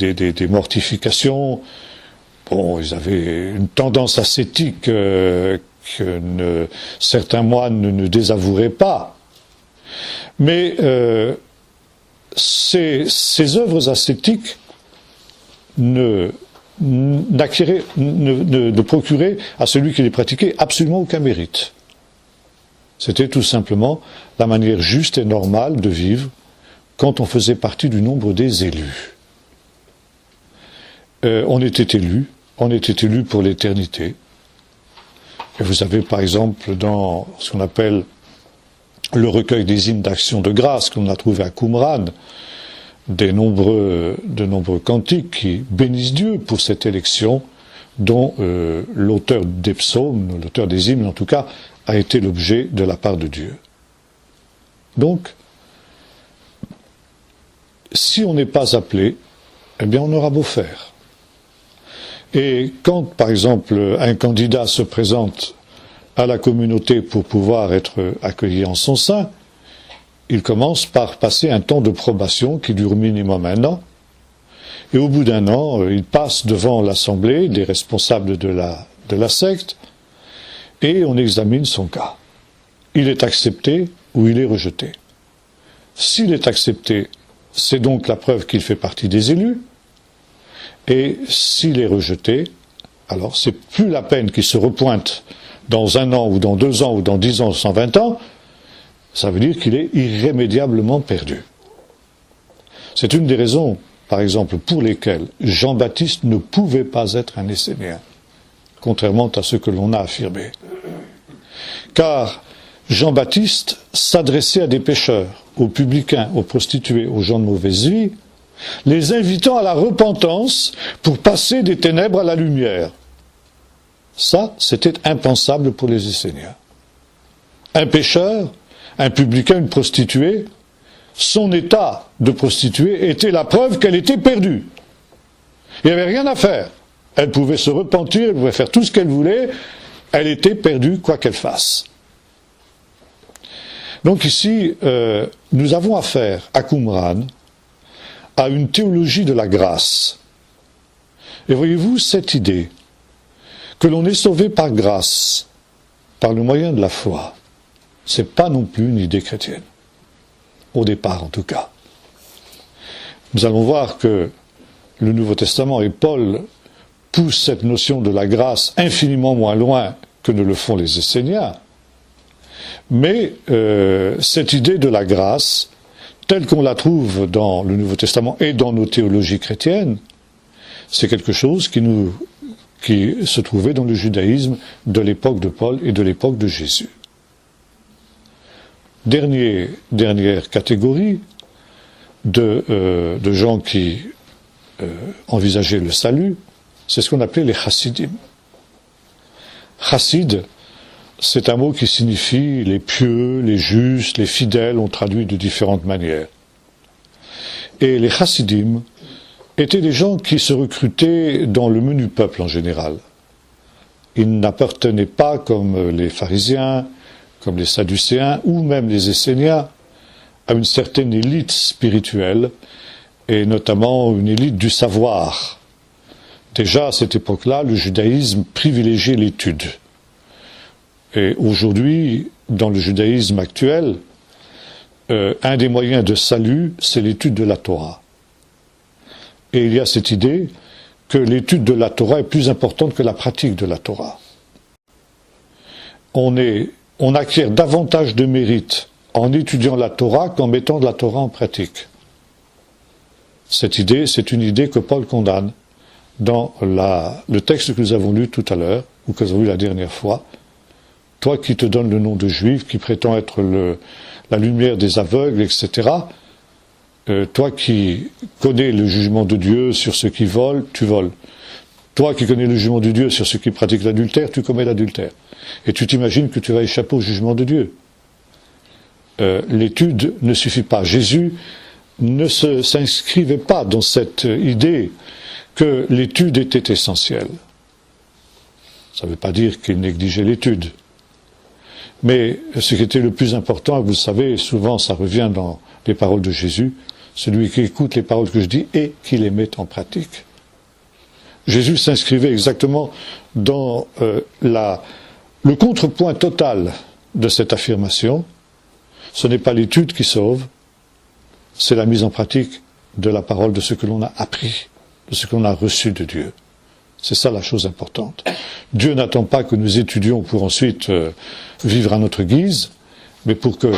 mortifications. Bon, ils avaient une tendance ascétique que certains moines ne désavoueraient pas. Mais ces œuvres ascétiques ne procuraient à celui qui les pratiquait absolument aucun mérite. C'était tout simplement la manière juste et normale de vivre quand on faisait partie du nombre des élus. On était élus pour l'éternité. Et vous avez par exemple dans ce qu'on appelle le recueil des hymnes d'action de grâce qu'on a trouvé à Qumran, de nombreux cantiques qui bénissent Dieu pour cette élection dont l'auteur des psaumes, l'auteur des hymnes en tout cas, a été l'objet de la part de Dieu. Donc, si on n'est pas appelé, eh bien on aura beau faire. Et quand, par exemple, un candidat se présente à la communauté pour pouvoir être accueilli en son sein, il commence par passer un temps de probation qui dure minimum 1 an. Et au bout d'1 an, il passe devant l'assemblée des responsables de la secte et on examine son cas. Il est accepté ou il est rejeté. S'il est accepté, c'est donc la preuve qu'il fait partie des élus. Et s'il est rejeté, alors c'est plus la peine qu'il se repointe dans 1 an ou dans 2 ans ou dans 10 ans ou 120 ans, ça veut dire qu'il est irrémédiablement perdu. C'est une des raisons, par exemple, pour lesquelles Jean-Baptiste ne pouvait pas être un Essénien, contrairement à ce que l'on a affirmé. Car Jean-Baptiste s'adressait à des pécheurs, aux publicains, aux prostituées, aux gens de mauvaise vie, les invitant à la repentance pour passer des ténèbres à la lumière. Ça, c'était impensable pour les Esséniens. Un pécheur, un publicain, une prostituée, son état de prostituée était la preuve qu'elle était perdue. Il n'y avait rien à faire. Elle pouvait se repentir, elle pouvait faire tout ce qu'elle voulait, elle était perdue quoi qu'elle fasse. Donc ici, nous avons affaire à Qumran à une théologie de la grâce. Et voyez-vous, cette idée que l'on est sauvé par grâce, par le moyen de la foi, c'est pas non plus une idée chrétienne. Au départ, en tout cas. Nous allons voir que le Nouveau Testament et Paul poussent cette notion de la grâce infiniment moins loin que ne le font les Esséniens. Mais cette idée de la grâce, telle qu'on la trouve dans le Nouveau Testament et dans nos théologies chrétiennes, c'est quelque chose qui se trouvait dans le judaïsme de l'époque de Paul et de l'époque de Jésus. Dernière catégorie de gens qui envisageaient le salut, c'est ce qu'on appelait les chassidim. Chassid, c'est un mot qui signifie les pieux, les justes, les fidèles, on traduit de différentes manières. Et les chassidim étaient des gens qui se recrutaient dans le menu peuple en général. Ils n'appartenaient pas, comme les pharisiens, comme les sadducéens, ou même les esséniens, à une certaine élite spirituelle, et notamment une élite du savoir. Déjà, à cette époque-là, le judaïsme privilégiait l'étude. Et aujourd'hui, dans le judaïsme actuel, un des moyens de salut, c'est l'étude de la Torah. Et il y a cette idée que l'étude de la Torah est plus importante que la pratique de la Torah. On acquiert davantage de mérite en étudiant la Torah qu'en mettant de la Torah en pratique. Cette idée, c'est une idée que Paul condamne dans le texte que nous avons lu tout à l'heure, ou que nous avons lu la dernière fois. Toi qui te donnes le nom de juif, qui prétend être la lumière des aveugles, etc., toi qui connais le jugement de Dieu sur ceux qui volent, tu voles. Toi qui connais le jugement de Dieu sur ceux qui pratiquent l'adultère, tu commets l'adultère. Et tu t'imagines que tu vas échapper au jugement de Dieu. L'étude ne suffit pas. Jésus ne s'inscrivait pas dans cette idée que l'étude était essentielle. Ça ne veut pas dire qu'il négligeait l'étude. Mais ce qui était le plus important, vous le savez, souvent ça revient dans les paroles de Jésus, celui qui écoute les paroles que je dis et qui les met en pratique. Jésus s'inscrivait exactement dans le contrepoint total de cette affirmation. Ce n'est pas l'étude qui sauve, c'est la mise en pratique de la parole, de ce que l'on a appris, de ce que l'on a reçu de Dieu. C'est ça la chose importante. Dieu n'attend pas que nous étudions pour ensuite vivre à notre guise, mais pour que,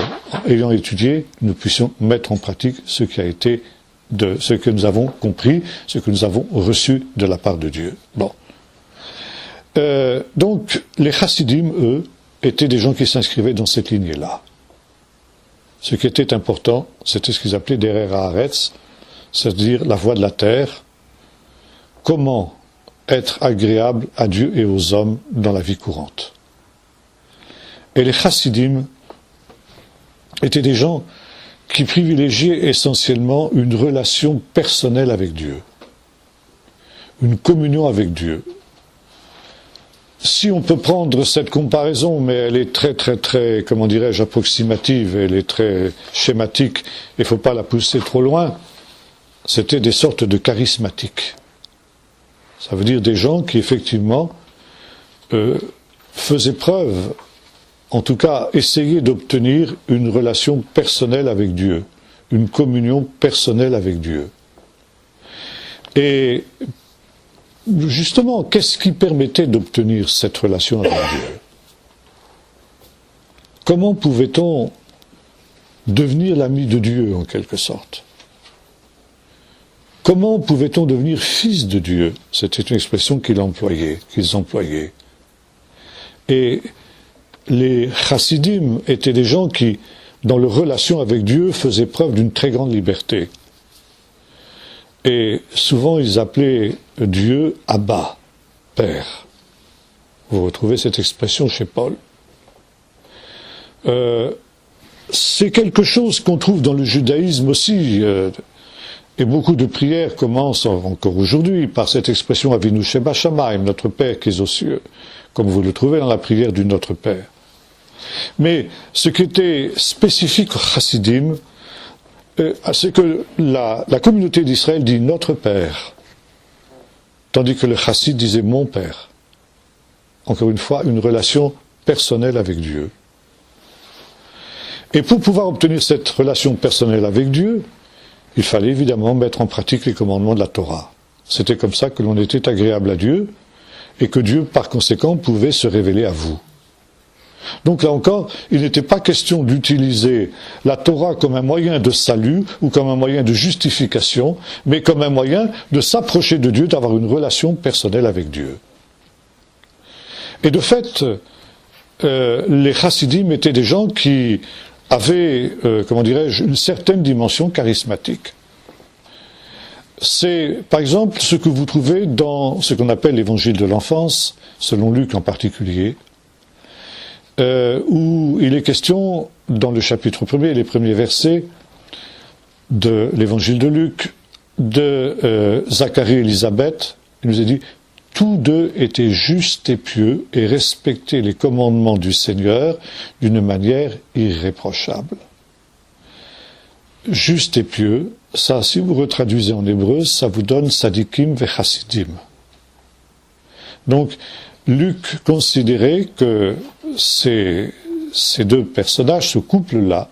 ayant étudié, nous puissions mettre en pratique ce qui a été ce que nous avons compris, ce que nous avons reçu de la part de Dieu. Bon. Donc, les chassidim, eux, étaient des gens qui s'inscrivaient dans cette lignée-là. Ce qui était important, c'était ce qu'ils appelaient derer haaretz, c'est-à-dire la voie de la terre. Comment être agréable à Dieu et aux hommes dans la vie courante. Et les chassidim étaient des gens qui privilégiaient essentiellement une relation personnelle avec Dieu, une communion avec Dieu. Si on peut prendre cette comparaison, mais elle est très, très, très, comment dirais-je, approximative, elle est très schématique, il ne faut pas la pousser trop loin, c'était des sortes de charismatiques. Ça veut dire des gens qui, effectivement, faisaient preuve, en tout cas, essayaient d'obtenir une relation personnelle avec Dieu, une communion personnelle avec Dieu. Et justement, qu'est-ce qui permettait d'obtenir cette relation avec Dieu? Comment pouvait-on devenir l'ami de Dieu, en quelque sorte? Comment pouvait-on devenir fils de Dieu? C'était une expression qu'ils employaient. Et les chassidim étaient des gens qui, dans leur relation avec Dieu, faisaient preuve d'une très grande liberté. Et souvent, ils appelaient Dieu Abba, Père. Vous retrouvez cette expression chez Paul. C'est quelque chose qu'on trouve dans le judaïsme aussi. Et beaucoup de prières commencent encore aujourd'hui par cette expression Avinu Sheba Shamayim, notre Père qui est aux cieux, comme vous le trouvez dans la prière du Notre Père. Mais ce qui était spécifique au chassidim, c'est que la communauté d'Israël dit Notre Père, tandis que le chassid disait Mon Père. Encore une fois, une relation personnelle avec Dieu. Et pour pouvoir obtenir cette relation personnelle avec Dieu, il fallait évidemment mettre en pratique les commandements de la Torah. C'était comme ça que l'on était agréable à Dieu et que Dieu, par conséquent, pouvait se révéler à vous. Donc là encore, il n'était pas question d'utiliser la Torah comme un moyen de salut ou comme un moyen de justification, mais comme un moyen de s'approcher de Dieu, d'avoir une relation personnelle avec Dieu. Et de fait, les chassidim étaient des gens qui avaient, une certaine dimension charismatique. C'est, par exemple, ce que vous trouvez dans ce qu'on appelle l'évangile de l'enfance, selon Luc en particulier, où il est question, dans le chapitre 1er, les premiers versets de l'évangile de Luc, de Zacharie et Élisabeth, il nous est dit « Tous deux étaient justes et pieux et respectaient les commandements du Seigneur d'une manière irréprochable. » Juste et pieux, ça, si vous retraduisez en hébreu, ça vous donne Sadikim ve Chassidim. Donc, Luc considérait que ces deux personnages, ce couple-là,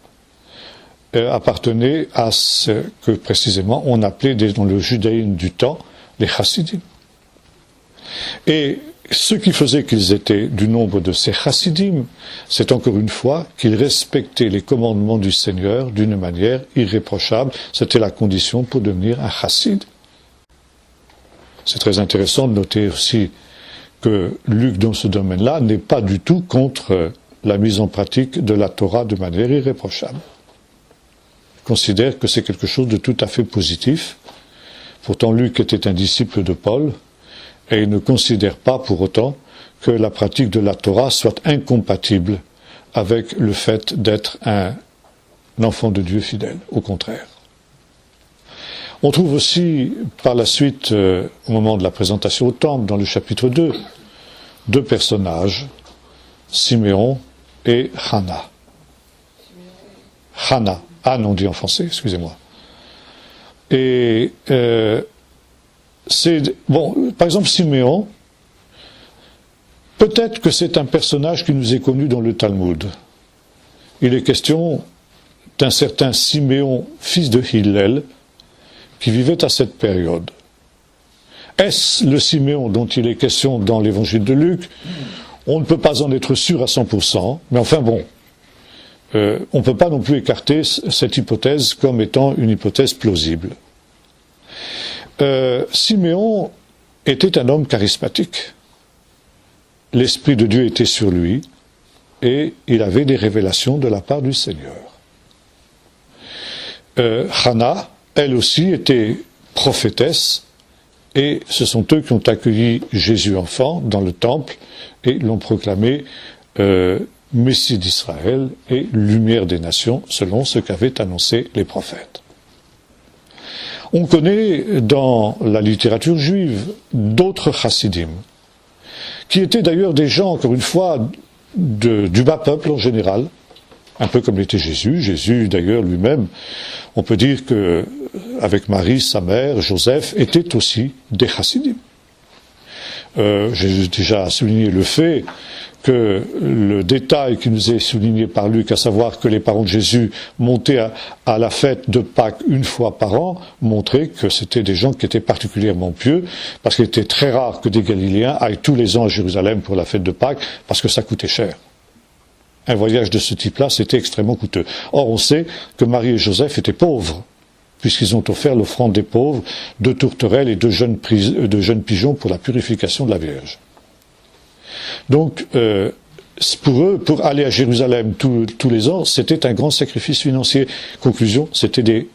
appartenaient à ce que précisément on appelait dans le judaïsme du temps les Chassidim. Et ce qui faisait qu'ils étaient du nombre de ces chassidim, c'est encore une fois qu'ils respectaient les commandements du Seigneur d'une manière irréprochable. C'était la condition pour devenir un chassid. C'est très intéressant de noter aussi que Luc, dans ce domaine-là, n'est pas du tout contre la mise en pratique de la Torah de manière irréprochable. Il considère que c'est quelque chose de tout à fait positif. Pourtant, Luc était un disciple de Paul, et il ne considère pas pour autant que la pratique de la Torah soit incompatible avec le fait d'être un enfant de Dieu fidèle, au contraire. On trouve aussi par la suite, au moment de la présentation au temple, dans le chapitre 2, deux personnages, Siméon et Hana. Hana, Anne on dit en français, excusez-moi. Et par exemple, Siméon, peut-être que c'est un personnage qui nous est connu dans le Talmud. Il est question d'un certain Siméon, fils de Hillel, qui vivait à cette période. Est-ce le Siméon dont il est question dans l'évangile de Luc? On ne peut pas en être sûr à 100%, mais enfin bon, on ne peut pas non plus écarter cette hypothèse comme étant une hypothèse plausible. Siméon était un homme charismatique. L'Esprit de Dieu était sur lui et il avait des révélations de la part du Seigneur. Hana, elle aussi, était prophétesse et ce sont eux qui ont accueilli Jésus enfant dans le temple et l'ont proclamé Messie d'Israël et lumière des nations, selon ce qu'avaient annoncé les prophètes. On connaît dans la littérature juive d'autres chassidim, qui étaient d'ailleurs des gens, encore une fois, du bas peuple en général, un peu comme l'était Jésus. Jésus, d'ailleurs, lui-même, on peut dire que, avec Marie, sa mère, Joseph, étaient aussi des chassidim. J'ai déjà souligné le fait que le détail qui nous est souligné par Luc, à savoir que les parents de Jésus montaient à la fête de Pâques une fois par an, montrait que c'était des gens qui étaient particulièrement pieux, parce qu'il était très rare que des Galiléens aillent tous les ans à Jérusalem pour la fête de Pâques, parce que ça coûtait cher. Un voyage de ce type-là, c'était extrêmement coûteux. Or, on sait que Marie et Joseph étaient pauvres, puisqu'ils ont offert l'offrande des pauvres, 2 tourterelles et 2 jeunes pigeons pour la purification de la Vierge. Donc, pour eux, pour aller à Jérusalem tous les ans, c'était un grand sacrifice financier. Conclusion, c'était des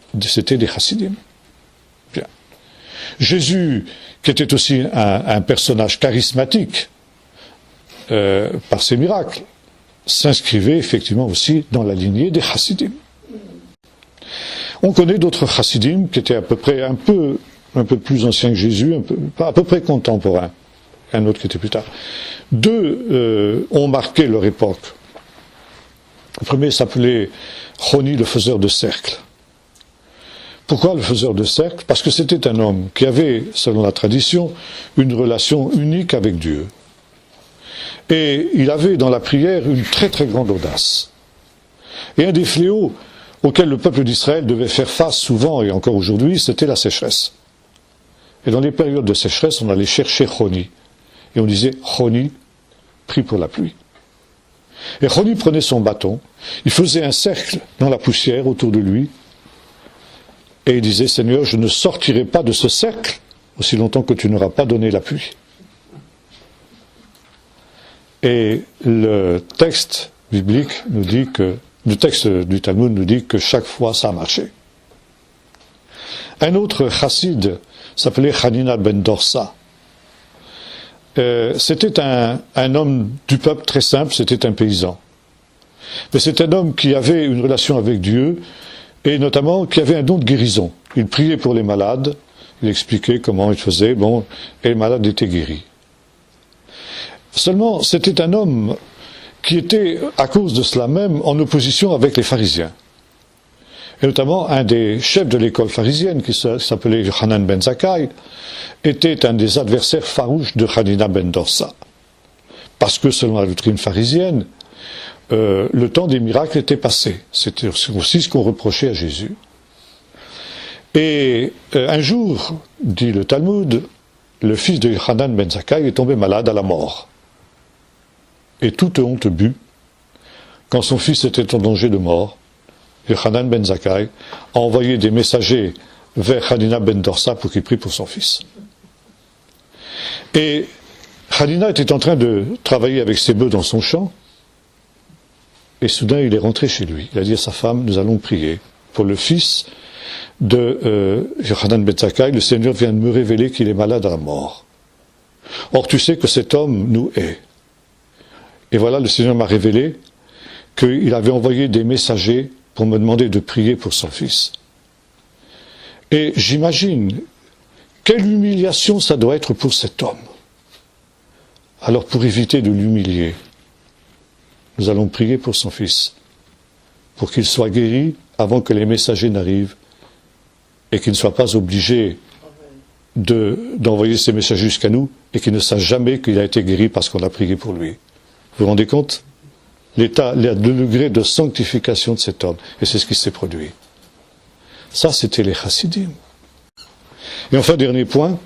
chassidim. Bien. Jésus, qui était aussi un personnage charismatique par ses miracles, s'inscrivait effectivement aussi dans la lignée des chassidim. On connaît d'autres chassidim qui étaient à peu près un peu plus anciens que Jésus, à peu près contemporains. Un autre qui était plus tard. 2 ont marqué leur époque. Le premier s'appelait Choni, le faiseur de cercle. Pourquoi le faiseur de cercle? Parce que c'était un homme qui avait, selon la tradition, une relation unique avec Dieu. Et il avait dans la prière une très très grande audace. Et un des fléaux auxquels le peuple d'Israël devait faire face souvent, et encore aujourd'hui, c'était la sécheresse. Et dans les périodes de sécheresse, on allait chercher Choni. Et on disait, Choni, prie pour la pluie. Et Choni prenait son bâton, il faisait un cercle dans la poussière autour de lui, et il disait, Seigneur, je ne sortirai pas de ce cercle aussi longtemps que tu n'auras pas donné la pluie. Et le texte biblique nous dit que, le texte du Talmud nous dit que chaque fois ça a marché. Un autre chassid s'appelait Hanina ben Dorsa. C'était un homme du peuple très simple, c'était un paysan. Mais c'est un homme qui avait une relation avec Dieu, et notamment qui avait un don de guérison. Il priait pour les malades, il expliquait comment il faisait, et les malades étaient guéris. Seulement, c'était un homme qui était, à cause de cela même, en opposition avec les pharisiens. Et notamment, un des chefs de l'école pharisienne, qui s'appelait Yochanan ben Zakkai, était un des adversaires farouches de Hanina ben Dorsa. Parce que, selon la doctrine pharisienne, le temps des miracles était passé. C'était aussi ce qu'on reprochait à Jésus. Et un jour, dit le Talmud, le fils de Yochanan ben Zakkai est tombé malade à la mort. Et toute honte but, quand son fils était en danger de mort, Yochanan ben Zakkai a envoyé des messagers vers Hanina ben Dorsa pour qu'il prie pour son fils. Et Hanina était en train de travailler avec ses bœufs dans son champ, et soudain il est rentré chez lui. Il a dit à sa femme, nous allons prier pour le fils de Yochanan ben Zakkai, le Seigneur vient de me révéler qu'il est malade à la mort. Or tu sais que cet homme nous hait. Et voilà, le Seigneur m'a révélé qu'il avait envoyé des messagers pour me demander de prier pour son fils. Et j'imagine quelle humiliation ça doit être pour cet homme. Alors pour éviter de l'humilier, nous allons prier pour son fils, pour qu'il soit guéri avant que les messagers n'arrivent et qu'il ne soit pas obligé d'envoyer ces messagers jusqu'à nous et qu'il ne sache jamais qu'il a été guéri parce qu'on a prié pour lui. Vous vous rendez compte ? Le degré de sanctification de cet homme. Et c'est ce qui s'est produit. Ça, c'était les chassidim. Et enfin, dernier point,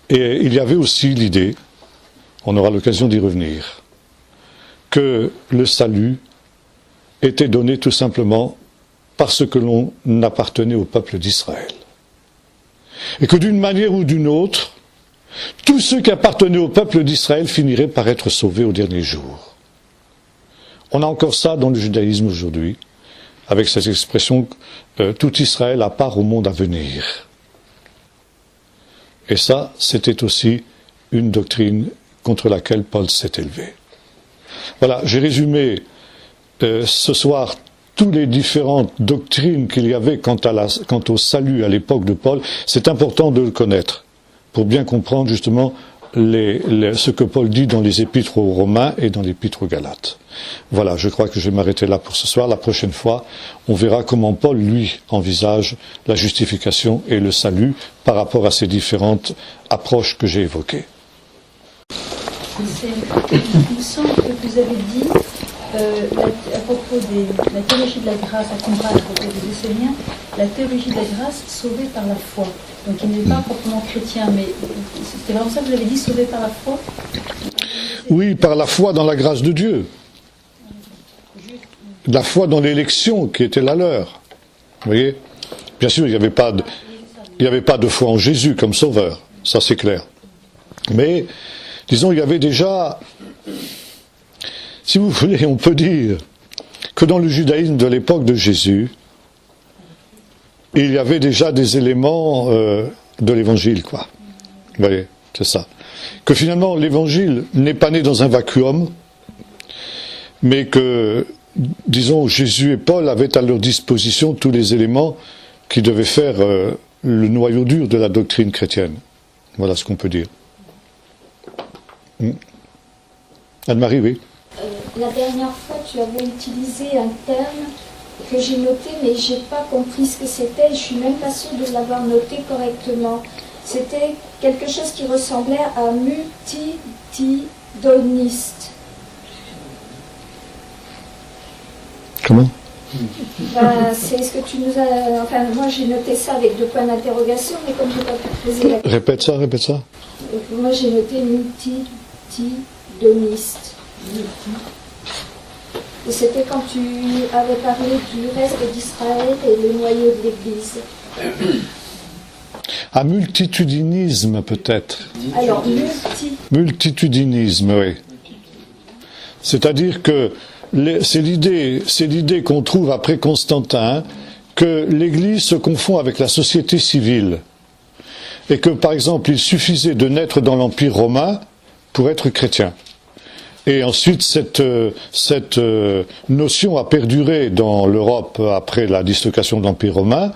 et il y avait aussi l'idée, on aura l'occasion d'y revenir, que le salut était donné tout simplement parce que l'on appartenait au peuple d'Israël. Et que d'une manière ou d'une autre, tous ceux qui appartenaient au peuple d'Israël finiraient par être sauvés au dernier jour. On a encore ça dans le judaïsme aujourd'hui, avec cette expression tout Israël à part au monde à venir. Et ça, c'était aussi une doctrine contre laquelle Paul s'est élevé. Voilà, j'ai résumé ce soir toutes les différentes doctrines qu'il y avait quant au salut à l'époque de Paul. C'est important de le connaître pour bien comprendre justement ce que Paul dit dans les épîtres aux Romains et dans l'épître aux Galates. Voilà, je crois que je vais m'arrêter là pour ce soir. La prochaine fois, on verra comment Paul, lui, envisage la justification et le salut par rapport à ces différentes approches que j'ai évoquées. Il me semble que vous avez dit, à propos de la théologie de la grâce, à combat à propos des Esséniens, la théologie de la grâce sauvée par la foi. Donc il n'est pas proprement chrétien, mais c'était vraiment ça que vous avez dit, sauvé par la foi ? Oui, par la foi dans la grâce de Dieu. La foi dans l'élection qui était la leur. Vous voyez ? Bien sûr, il n'y avait pas de foi en Jésus comme sauveur, ça c'est clair. Mais, disons, il y avait déjà, si vous voulez, on peut dire que dans le judaïsme de l'époque de Jésus, il y avait déjà des éléments de l'évangile, quoi. Vous voyez, c'est ça. Que finalement, l'évangile n'est pas né dans un vacuum, mais que, disons, Jésus et Paul avaient à leur disposition tous les éléments qui devaient faire le noyau dur de la doctrine chrétienne. Voilà ce qu'on peut dire. Anne-Marie, oui. La dernière fois, tu avais utilisé un terme que j'ai noté, mais je n'ai pas compris ce que c'était. Je ne suis même pas sûre de l'avoir noté correctement. C'était quelque chose qui ressemblait à multitudoniste. Comment ? C'est ce que tu nous as... Enfin, moi j'ai noté ça avec 2 points d'interrogation, mais comme je n'ai pas pu poser la question... Répète ça. Moi j'ai noté multidoniste. Et c'était quand tu avais parlé du reste d'Israël et le noyau de l'Église. À multitudinisme peut-être. Alors, Multitudinisme, oui. C'est-à-dire que c'est l'idée qu'on trouve après Constantin, que l'Église se confond avec la société civile. Et que, par exemple, il suffisait de naître dans l'Empire romain pour être chrétien. Et ensuite, cette notion a perduré dans l'Europe après la dislocation de l'Empire romain.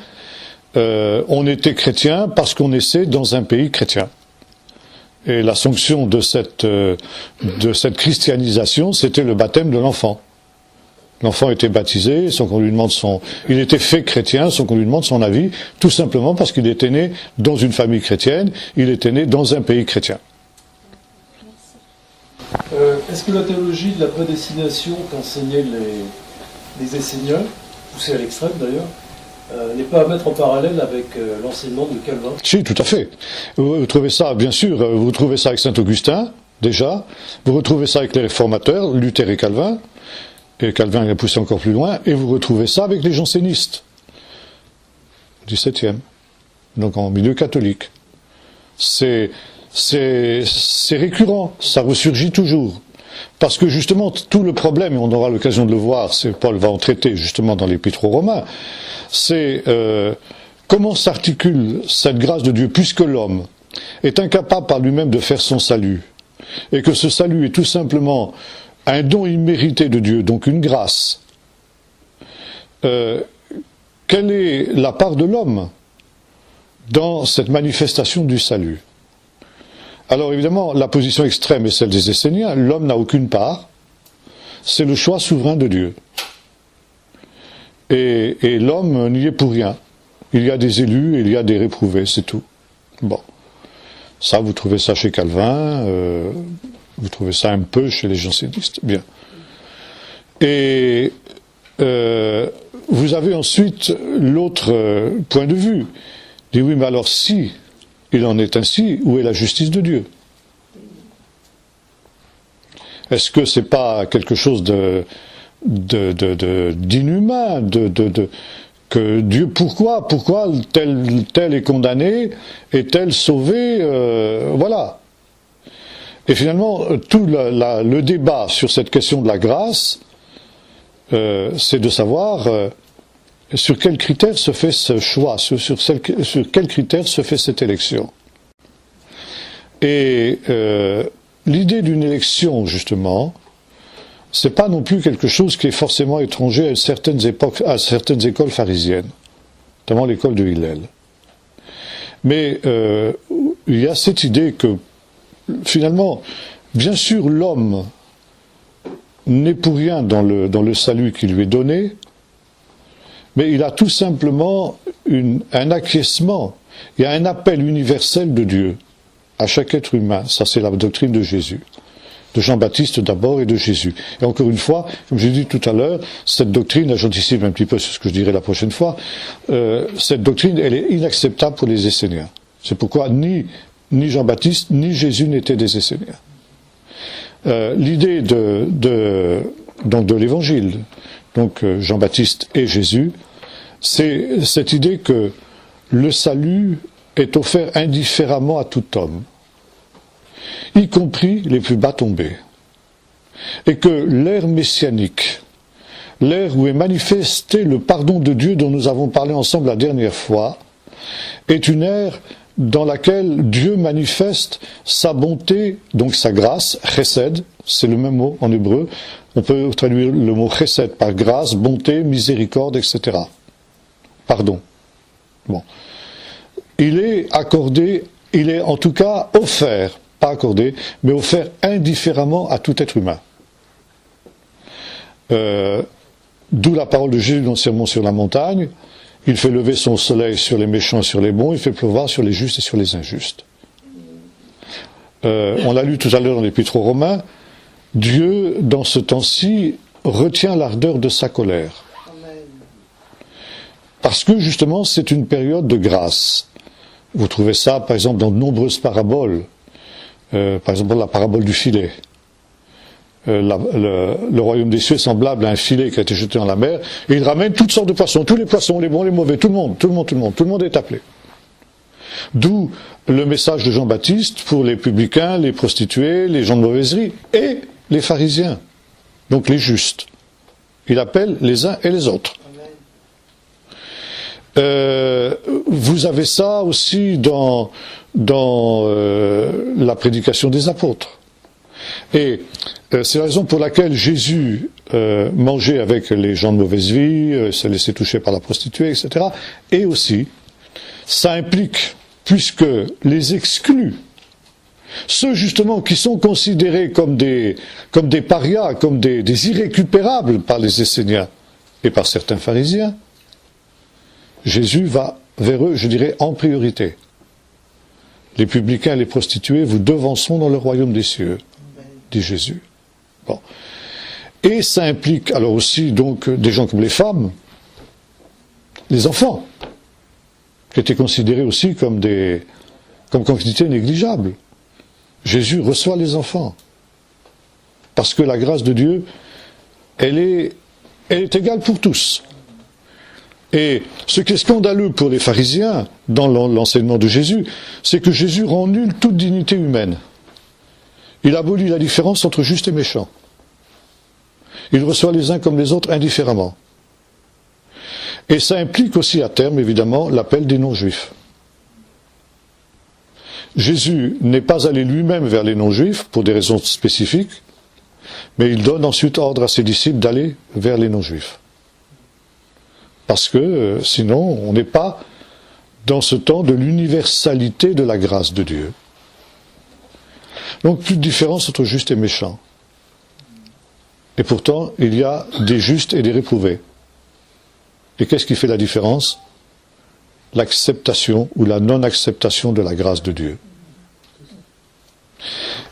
On était chrétien parce qu'on naissait dans un pays chrétien. Et la sanction de cette christianisation, c'était le baptême de l'enfant. L'enfant était baptisé sans qu'on lui demande il était fait chrétien sans qu'on lui demande son avis, tout simplement parce qu'il était né dans une famille chrétienne, il était né dans un pays chrétien. Est-ce que la théologie de la prédestination qu'enseignaient les Esséniens, poussée à l'extrême d'ailleurs, n'est pas à mettre en parallèle avec l'enseignement de Calvin? Si, tout à fait. Vous trouvez ça, bien sûr, vous trouvez ça avec Saint-Augustin, déjà, vous retrouvez ça avec les réformateurs, Luther et Calvin l'a poussé encore plus loin, et vous retrouvez ça avec les jansénistes, 17e, donc en milieu catholique. C'est récurrent, ça ressurgit toujours. Parce que justement, tout le problème, et on aura l'occasion de le voir, Paul va en traiter justement dans l'Épître aux Romains, c'est comment s'articule cette grâce de Dieu, puisque l'homme est incapable par lui-même de faire son salut, et que ce salut est tout simplement un don immérité de Dieu, donc une grâce. Quelle est la part de l'homme dans cette manifestation du salut? Alors évidemment, la position extrême est celle des Esséniens. L'homme n'a aucune part. C'est le choix souverain de Dieu. Et l'homme n'y est pour rien. Il y a des élus et il y a des réprouvés, c'est tout. Bon. Ça, vous trouvez ça chez Calvin, vous trouvez ça un peu chez les jansénistes. Bien. Et vous avez ensuite l'autre point de vue. Dit oui, mais alors si il en est ainsi, où est la justice de Dieu? Est-ce que c'est pas quelque chose d'inhumain, que Dieu, pourquoi tel est condamné et tel sauvé, voilà. Et finalement, tout le débat sur cette question de la grâce, c'est de savoir sur quels critères se fait ce choix, sur quels critères se fait cette élection. Et l'idée d'une élection, justement, c'est pas non plus quelque chose qui est forcément étranger à certaines écoles pharisiennes, notamment l'école de Hillel. Mais il y a cette idée que, finalement, bien sûr, l'homme n'est pour rien dans le salut qui lui est donné, mais il a tout simplement un acquiescement, il y a un appel universel de Dieu à chaque être humain. Ça, c'est la doctrine de Jésus. De Jean-Baptiste d'abord et de Jésus. Et encore une fois, comme j'ai dit tout à l'heure, cette doctrine, j'anticipe un petit peu sur ce que je dirai la prochaine fois, cette doctrine, elle est inacceptable pour les Esséniens. C'est pourquoi ni Jean-Baptiste, ni Jésus n'étaient des Esséniens. L'idée donc de l'Évangile, donc Jean-Baptiste et Jésus, c'est cette idée que le salut est offert indifféremment à tout homme, y compris les plus bas tombés, et que l'ère messianique, l'ère où est manifesté le pardon de Dieu dont nous avons parlé ensemble la dernière fois, est une ère dans laquelle Dieu manifeste sa bonté, donc sa grâce, chesed, c'est le même mot en hébreu, on peut traduire le mot chesed par grâce, bonté, miséricorde, etc. Pardon. Bon. Il est accordé, il est en tout cas offert, pas accordé, mais offert indifféremment à tout être humain. D'où la parole de Jésus dans le Sermon sur la montagne, il fait lever son soleil sur les méchants et sur les bons, il fait pleuvoir sur les justes et sur les injustes. On l'a lu tout à l'heure dans l'Épître aux Romains, Dieu, dans ce temps-ci, retient l'ardeur de sa colère. Parce que justement c'est une période de grâce. Vous trouvez ça par exemple dans de nombreuses paraboles, par exemple la parabole du filet. Le royaume des cieux est semblable à un filet qui a été jeté dans la mer, et il ramène toutes sortes de poissons, tous les poissons, les bons, les mauvais, tout le monde est appelé. D'où le message de Jean-Baptiste pour les publicains, les prostituées, les gens de mauvaiserie et les pharisiens, donc les justes. Il appelle les uns et les autres. Vous avez ça aussi dans la prédication des apôtres. Et c'est la raison pour laquelle Jésus mangeait avec les gens de mauvaise vie, se laissait toucher par la prostituée, etc. Et aussi, ça implique, puisque les exclus, ceux justement qui sont considérés comme des parias, comme des irrécupérables par les Esséniens et par certains pharisiens, Jésus va vers eux, je dirais, en priorité. Les publicains et les prostituées vous devanceront dans le royaume des cieux, dit Jésus. Bon. Et ça implique alors aussi donc des gens comme les femmes, les enfants, qui étaient considérés aussi comme quantité négligeable. Jésus reçoit les enfants. Parce que la grâce de Dieu, elle est égale pour tous. Et ce qui est scandaleux pour les pharisiens, dans l'enseignement de Jésus, c'est que Jésus rend nulle toute dignité humaine. Il abolit la différence entre juste et méchant. Il reçoit les uns comme les autres indifféremment. Et ça implique aussi à terme, évidemment, l'appel des non-juifs. Jésus n'est pas allé lui-même vers les non-juifs pour des raisons spécifiques, mais il donne ensuite ordre à ses disciples d'aller vers les non-juifs. Parce que sinon, on n'est pas dans ce temps de l'universalité de la grâce de Dieu. Donc plus de différence entre juste et méchant. Et pourtant, il y a des justes et des réprouvés. Et qu'est-ce qui fait la différence? L'acceptation ou la non-acceptation de la grâce de Dieu.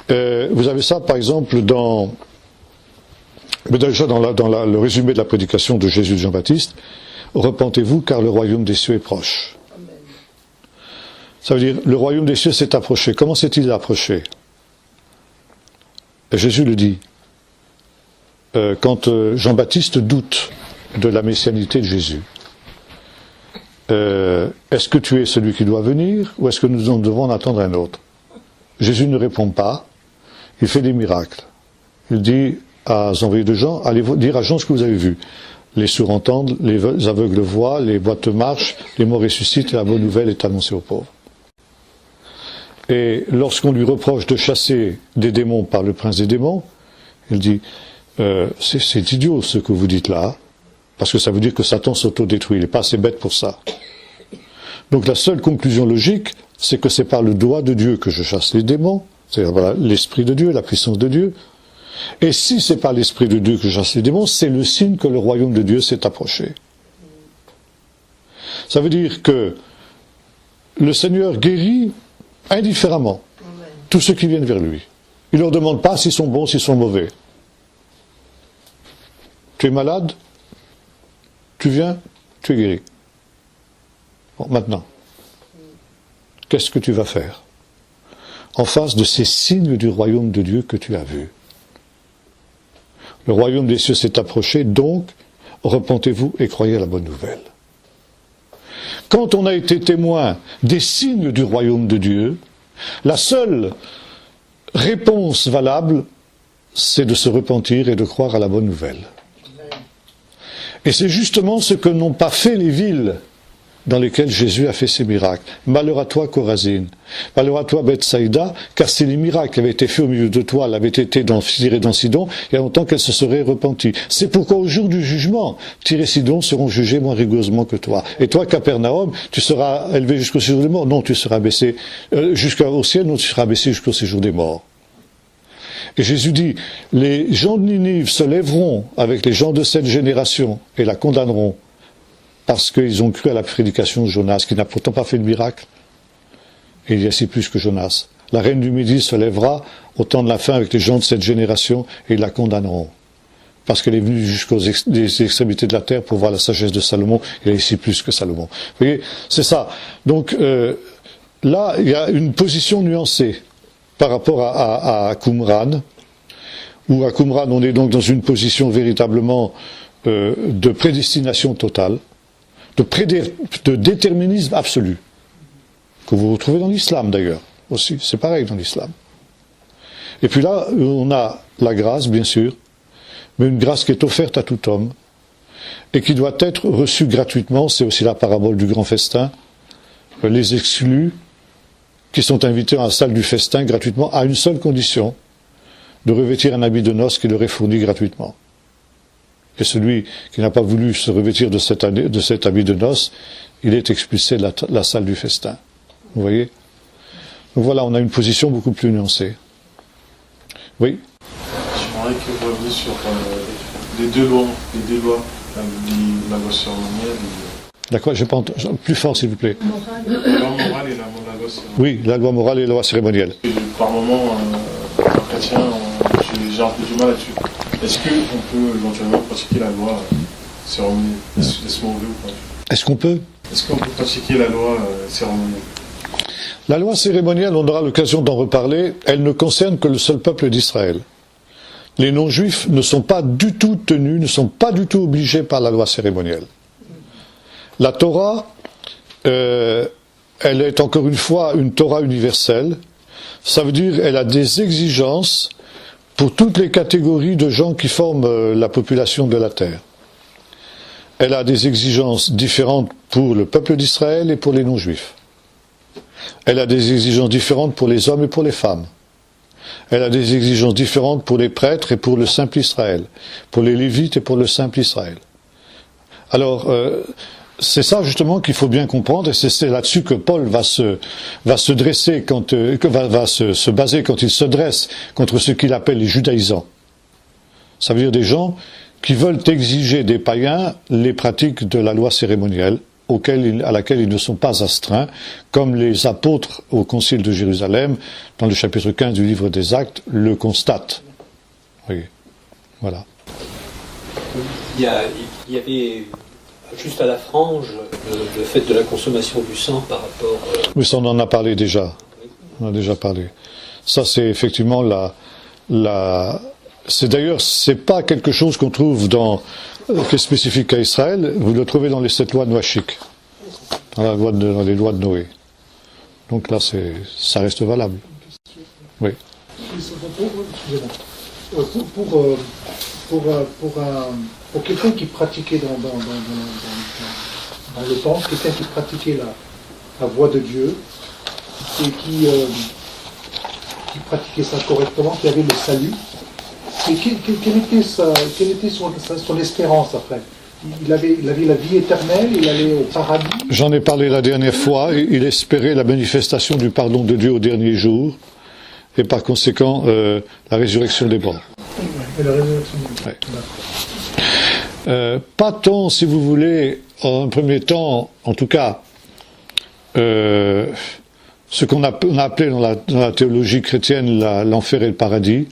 Vous avez ça, par exemple, déjà dans le résumé de la prédication de Jésus de Jean-Baptiste. Repentez-vous car le royaume des cieux est proche. Ça veut dire, le royaume des cieux s'est approché. Comment s'est-il approché? Et Jésus le dit. Quand Jean-Baptiste doute de la messianité de Jésus. Est-ce que tu es celui qui doit venir ou est-ce que nous devons en attendre un autre? Jésus ne répond pas. Il fait des miracles. Il dit aux envoyés de Jean, allez dire à Jean ce que vous avez vu. Les sourds entendent, les aveugles voient, les boiteux marchent, les morts ressuscitent et la bonne nouvelle est annoncée aux pauvres. Et lorsqu'on lui reproche de chasser des démons par le prince des démons, il dit, c'est idiot ce que vous dites là, parce que ça veut dire que Satan s'autodétruit, il n'est pas assez bête pour ça. Donc la seule conclusion logique, c'est que c'est par le doigt de Dieu que je chasse les démons, c'est-à-dire voilà, l'Esprit de Dieu, la puissance de Dieu. Et si c'est par l'Esprit de Dieu que je chasse les démons, c'est le signe que le royaume de Dieu s'est approché. Ça veut dire que le Seigneur guérit indifféremment tous ceux qui viennent vers lui. Il ne leur demande pas s'ils sont bons, s'ils sont mauvais. Tu es malade? Tu viens? Tu es guéri. Bon, maintenant, qu'est-ce que tu vas faire en face de ces signes du royaume de Dieu que tu as vus? Le royaume des cieux s'est approché, donc repentez-vous et croyez à la bonne nouvelle. Quand on a été témoin des signes du royaume de Dieu, la seule réponse valable, c'est de se repentir et de croire à la bonne nouvelle. Et c'est justement ce que n'ont pas fait les villes dans lesquelles Jésus a fait ses miracles. Malheur à toi, Chorazine. Malheur à toi, Bethsaïda, car si les miracles qui avaient été faits au milieu de toi l'avaient été dans Tyr et dans Sidon, il y a longtemps qu'elles se seraient repenties. C'est pourquoi au jour du jugement, Tyr et Sidon seront jugés moins rigoureusement que toi. Et toi, Capernaum, tu seras élevé jusqu'au séjour des morts. Non, tu seras baissé jusqu'au ciel, non, tu seras baissé jusqu'au séjour des morts. Et Jésus dit, les gens de Ninive se lèveront avec les gens de cette génération et la condamneront parce qu'ils ont cru à la prédication de Jonas, qui n'a pourtant pas fait de miracle. Et il y a si plus que Jonas. La reine du Midi se lèvera au temps de la fin avec les gens de cette génération et ils la condamneront. parce qu'elle est venue jusqu'aux des extrémités de la terre pour voir la sagesse de Salomon. Il est ici plus que Salomon. Vous voyez, c'est ça. Donc là, il y a une position nuancée par rapport à Qumran, où à Qumran, on est donc dans une position véritablement de prédestination totale, de déterminisme absolu, que vous retrouvez dans l'islam d'ailleurs, aussi. C'est pareil dans l'islam. Et puis là, on a la grâce, bien sûr, mais une grâce qui est offerte à tout homme, et qui doit être reçue gratuitement. C'est aussi la parabole du grand festin. Les exclus, qui sont invités à la salle du festin gratuitement, à une seule condition, de revêtir un habit de noces qui leur est fourni gratuitement. Et celui qui n'a pas voulu se revêtir de cet habit de noces, il est expulsé de la salle du festin. Vous voyez? Donc voilà, on a une position beaucoup plus nuancée. Oui? J'aimerais que vous reveniez sur les deux lois, la loi cérémonielle. D'accord, j'ai pas entendu. Plus fort, s'il vous plaît. La loi morale et la loi cérémonielle. Oui, la loi morale et la loi cérémonielle. Et par moment, en chrétien, j'ai un peu du mal là-dessus. Est-ce qu'on peut éventuellement pratiquer la loi cérémonielle? Laisse-moi ouvrir ou pas? Est-ce qu'on peut pratiquer la loi cérémonielle? La loi cérémonielle, on aura l'occasion d'en reparler, elle ne concerne que le seul peuple d'Israël. Les non-juifs ne sont pas du tout tenus, ne sont pas du tout obligés par la loi cérémonielle. La Torah, elle est encore une fois une Torah universelle. Ça veut dire qu'elle a des exigences pour toutes les catégories de gens qui forment la population de la terre. Elle a des exigences différentes pour le peuple d'Israël et pour les non-juifs. Elle a des exigences différentes pour les hommes et pour les femmes. Elle a des exigences différentes pour les prêtres et pour le simple Israël, pour les Lévites et pour le simple Israël. Alors, c'est ça justement qu'il faut bien comprendre, et c'est là-dessus que Paul va se dresser va se baser quand il se dresse contre ce qu'il appelle les judaïsants. Ça veut dire des gens qui veulent exiger des païens les pratiques de la loi cérémonielle, à laquelle ils ne sont pas astreints, comme les apôtres au Concile de Jérusalem, dans le chapitre 15 du livre des Actes, le constatent. Oui. Voilà. Il y avait juste à la frange le fait de la consommation du sang par rapport... Oui, ça on en a parlé déjà. On en a déjà parlé. Ça c'est effectivement c'est pas quelque chose qu'on trouve qui est spécifique à Israël. Vous le trouvez dans les 7 lois noachiques, dans les lois de Noé. Donc là, ça reste valable. Oui. Pour quelqu'un qui pratiquait dans le temple, quelqu'un qui pratiquait la voie de Dieu et qui pratiquait ça correctement, qui avait le salut, et quelle était son espérance après? Il avait la vie éternelle, il allait au paradis. J'en ai parlé la dernière fois, il espérait la manifestation du pardon de Dieu au dernier jour, et par conséquent la résurrection des morts. Et la résurrection des morts. Ouais. Pas tant, si vous voulez, en premier temps, en tout cas, ce qu'on a appelé dans la théologie chrétienne l'enfer et le paradis,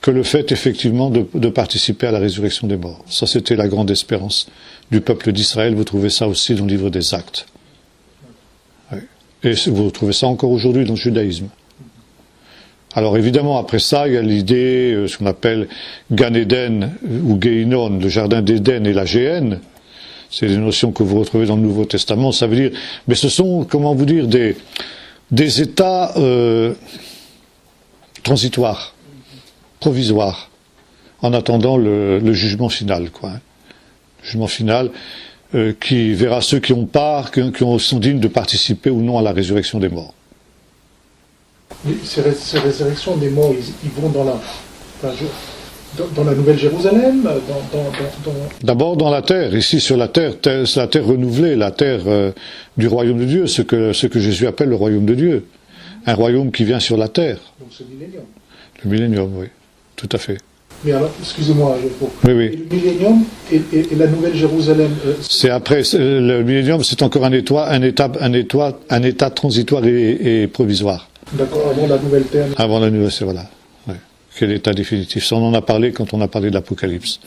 que le fait effectivement de participer à la résurrection des morts. Ça, c'était la grande espérance du peuple d'Israël. Vous trouvez ça aussi dans le livre des Actes. Oui. Et vous trouvez ça encore aujourd'hui dans le judaïsme. Alors évidemment, après ça, il y a l'idée, ce qu'on appelle Gan Eden ou Gehinom, le jardin d'Éden et la Géhenne. C'est des notions que vous retrouvez dans le Nouveau Testament. Ça veut dire, mais ce sont, comment vous dire, des états transitoires, provisoires, en attendant le jugement final, quoi. Le jugement final qui verra ceux qui ont part, qui sont dignes de participer ou non à la résurrection des morts. Mais ces résurrections des morts, ils vont dans la Nouvelle Jérusalem, D'abord dans la terre, ici sur la terre renouvelée, la terre du royaume de Dieu, ce que Jésus appelle le royaume de Dieu, un royaume qui vient sur la terre. Donc c'est le millénium. Le millénium, oui, tout à fait. Mais alors, excusez-moi, oui. Le millénium et la Nouvelle Jérusalem. C'est après le millénium, c'est encore un état transitoire et provisoire. D'accord, avant la nouvelle terre. Avant la nouvelle, c'est voilà. Ouais. quel état définitif. Ça, on en a parlé quand on a parlé de l'Apocalypse.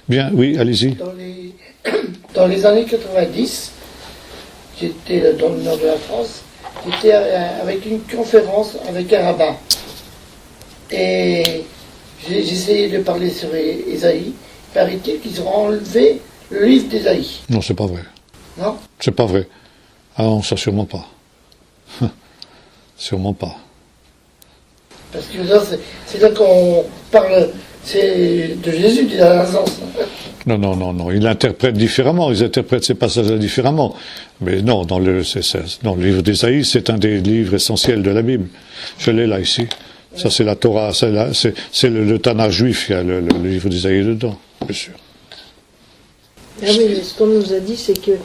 Bien, oui, allez-y. Dans les années 90, j'étais dans le nord de la France, j'étais avec une conférence avec un rabbin. Et j'essayais de parler sur Ésaïe. Paraît-il qu'ils ont enlevé le livre d'Ésaïe. Non, c'est pas vrai. Non? C'est pas vrai. Ah non, ça sûrement pas. Sûrement pas. Parce que là, c'est là qu'on parle, c'est de Jésus, dit la sens. Non, non, non, non. Ils l'interprètent différemment. Ils interprètent ces passages-là différemment. Mais non, dans le livre d'Ésaïe, c'est un des livres essentiels de la Bible. Je l'ai là, ici. Ça, c'est la Torah. C'est le Tanakh juif. Il y a le livre d'Ésaïe dedans, bien sûr. Ah oui, mais ce qu'on nous a dit, c'est qu'il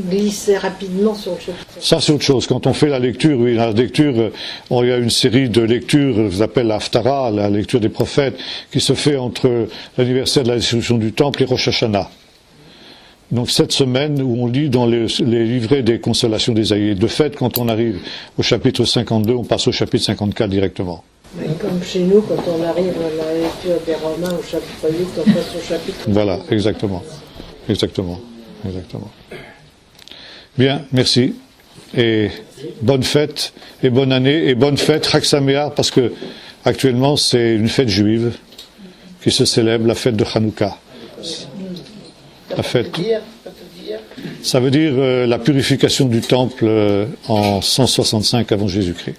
glissait rapidement sur le chapitre. Ça, c'est autre chose. Quand on fait la lecture, oui, la lecture, il y a une série de lectures, je l'appelle l'Haftara, la lecture des prophètes, qui se fait entre l'anniversaire de la destruction du temple et Rosh Hashanah. Donc cette semaine où on lit dans les livrets des consolations d'Ésaïe. De fait, quand on arrive au chapitre 52, on passe au chapitre 54 directement. Mais comme chez nous, quand on arrive à la lecture des Romains au chapitre 8, on passe au chapitre... Voilà, exactement. Exactement. Exactement. Bien, merci. Et bonne fête, et bonne année, et bonne fête, Chag Sameach, parce que actuellement c'est une fête juive qui se célèbre, la fête de Hanouka. La fête. Ça veut dire la purification du temple en 165 avant Jésus-Christ.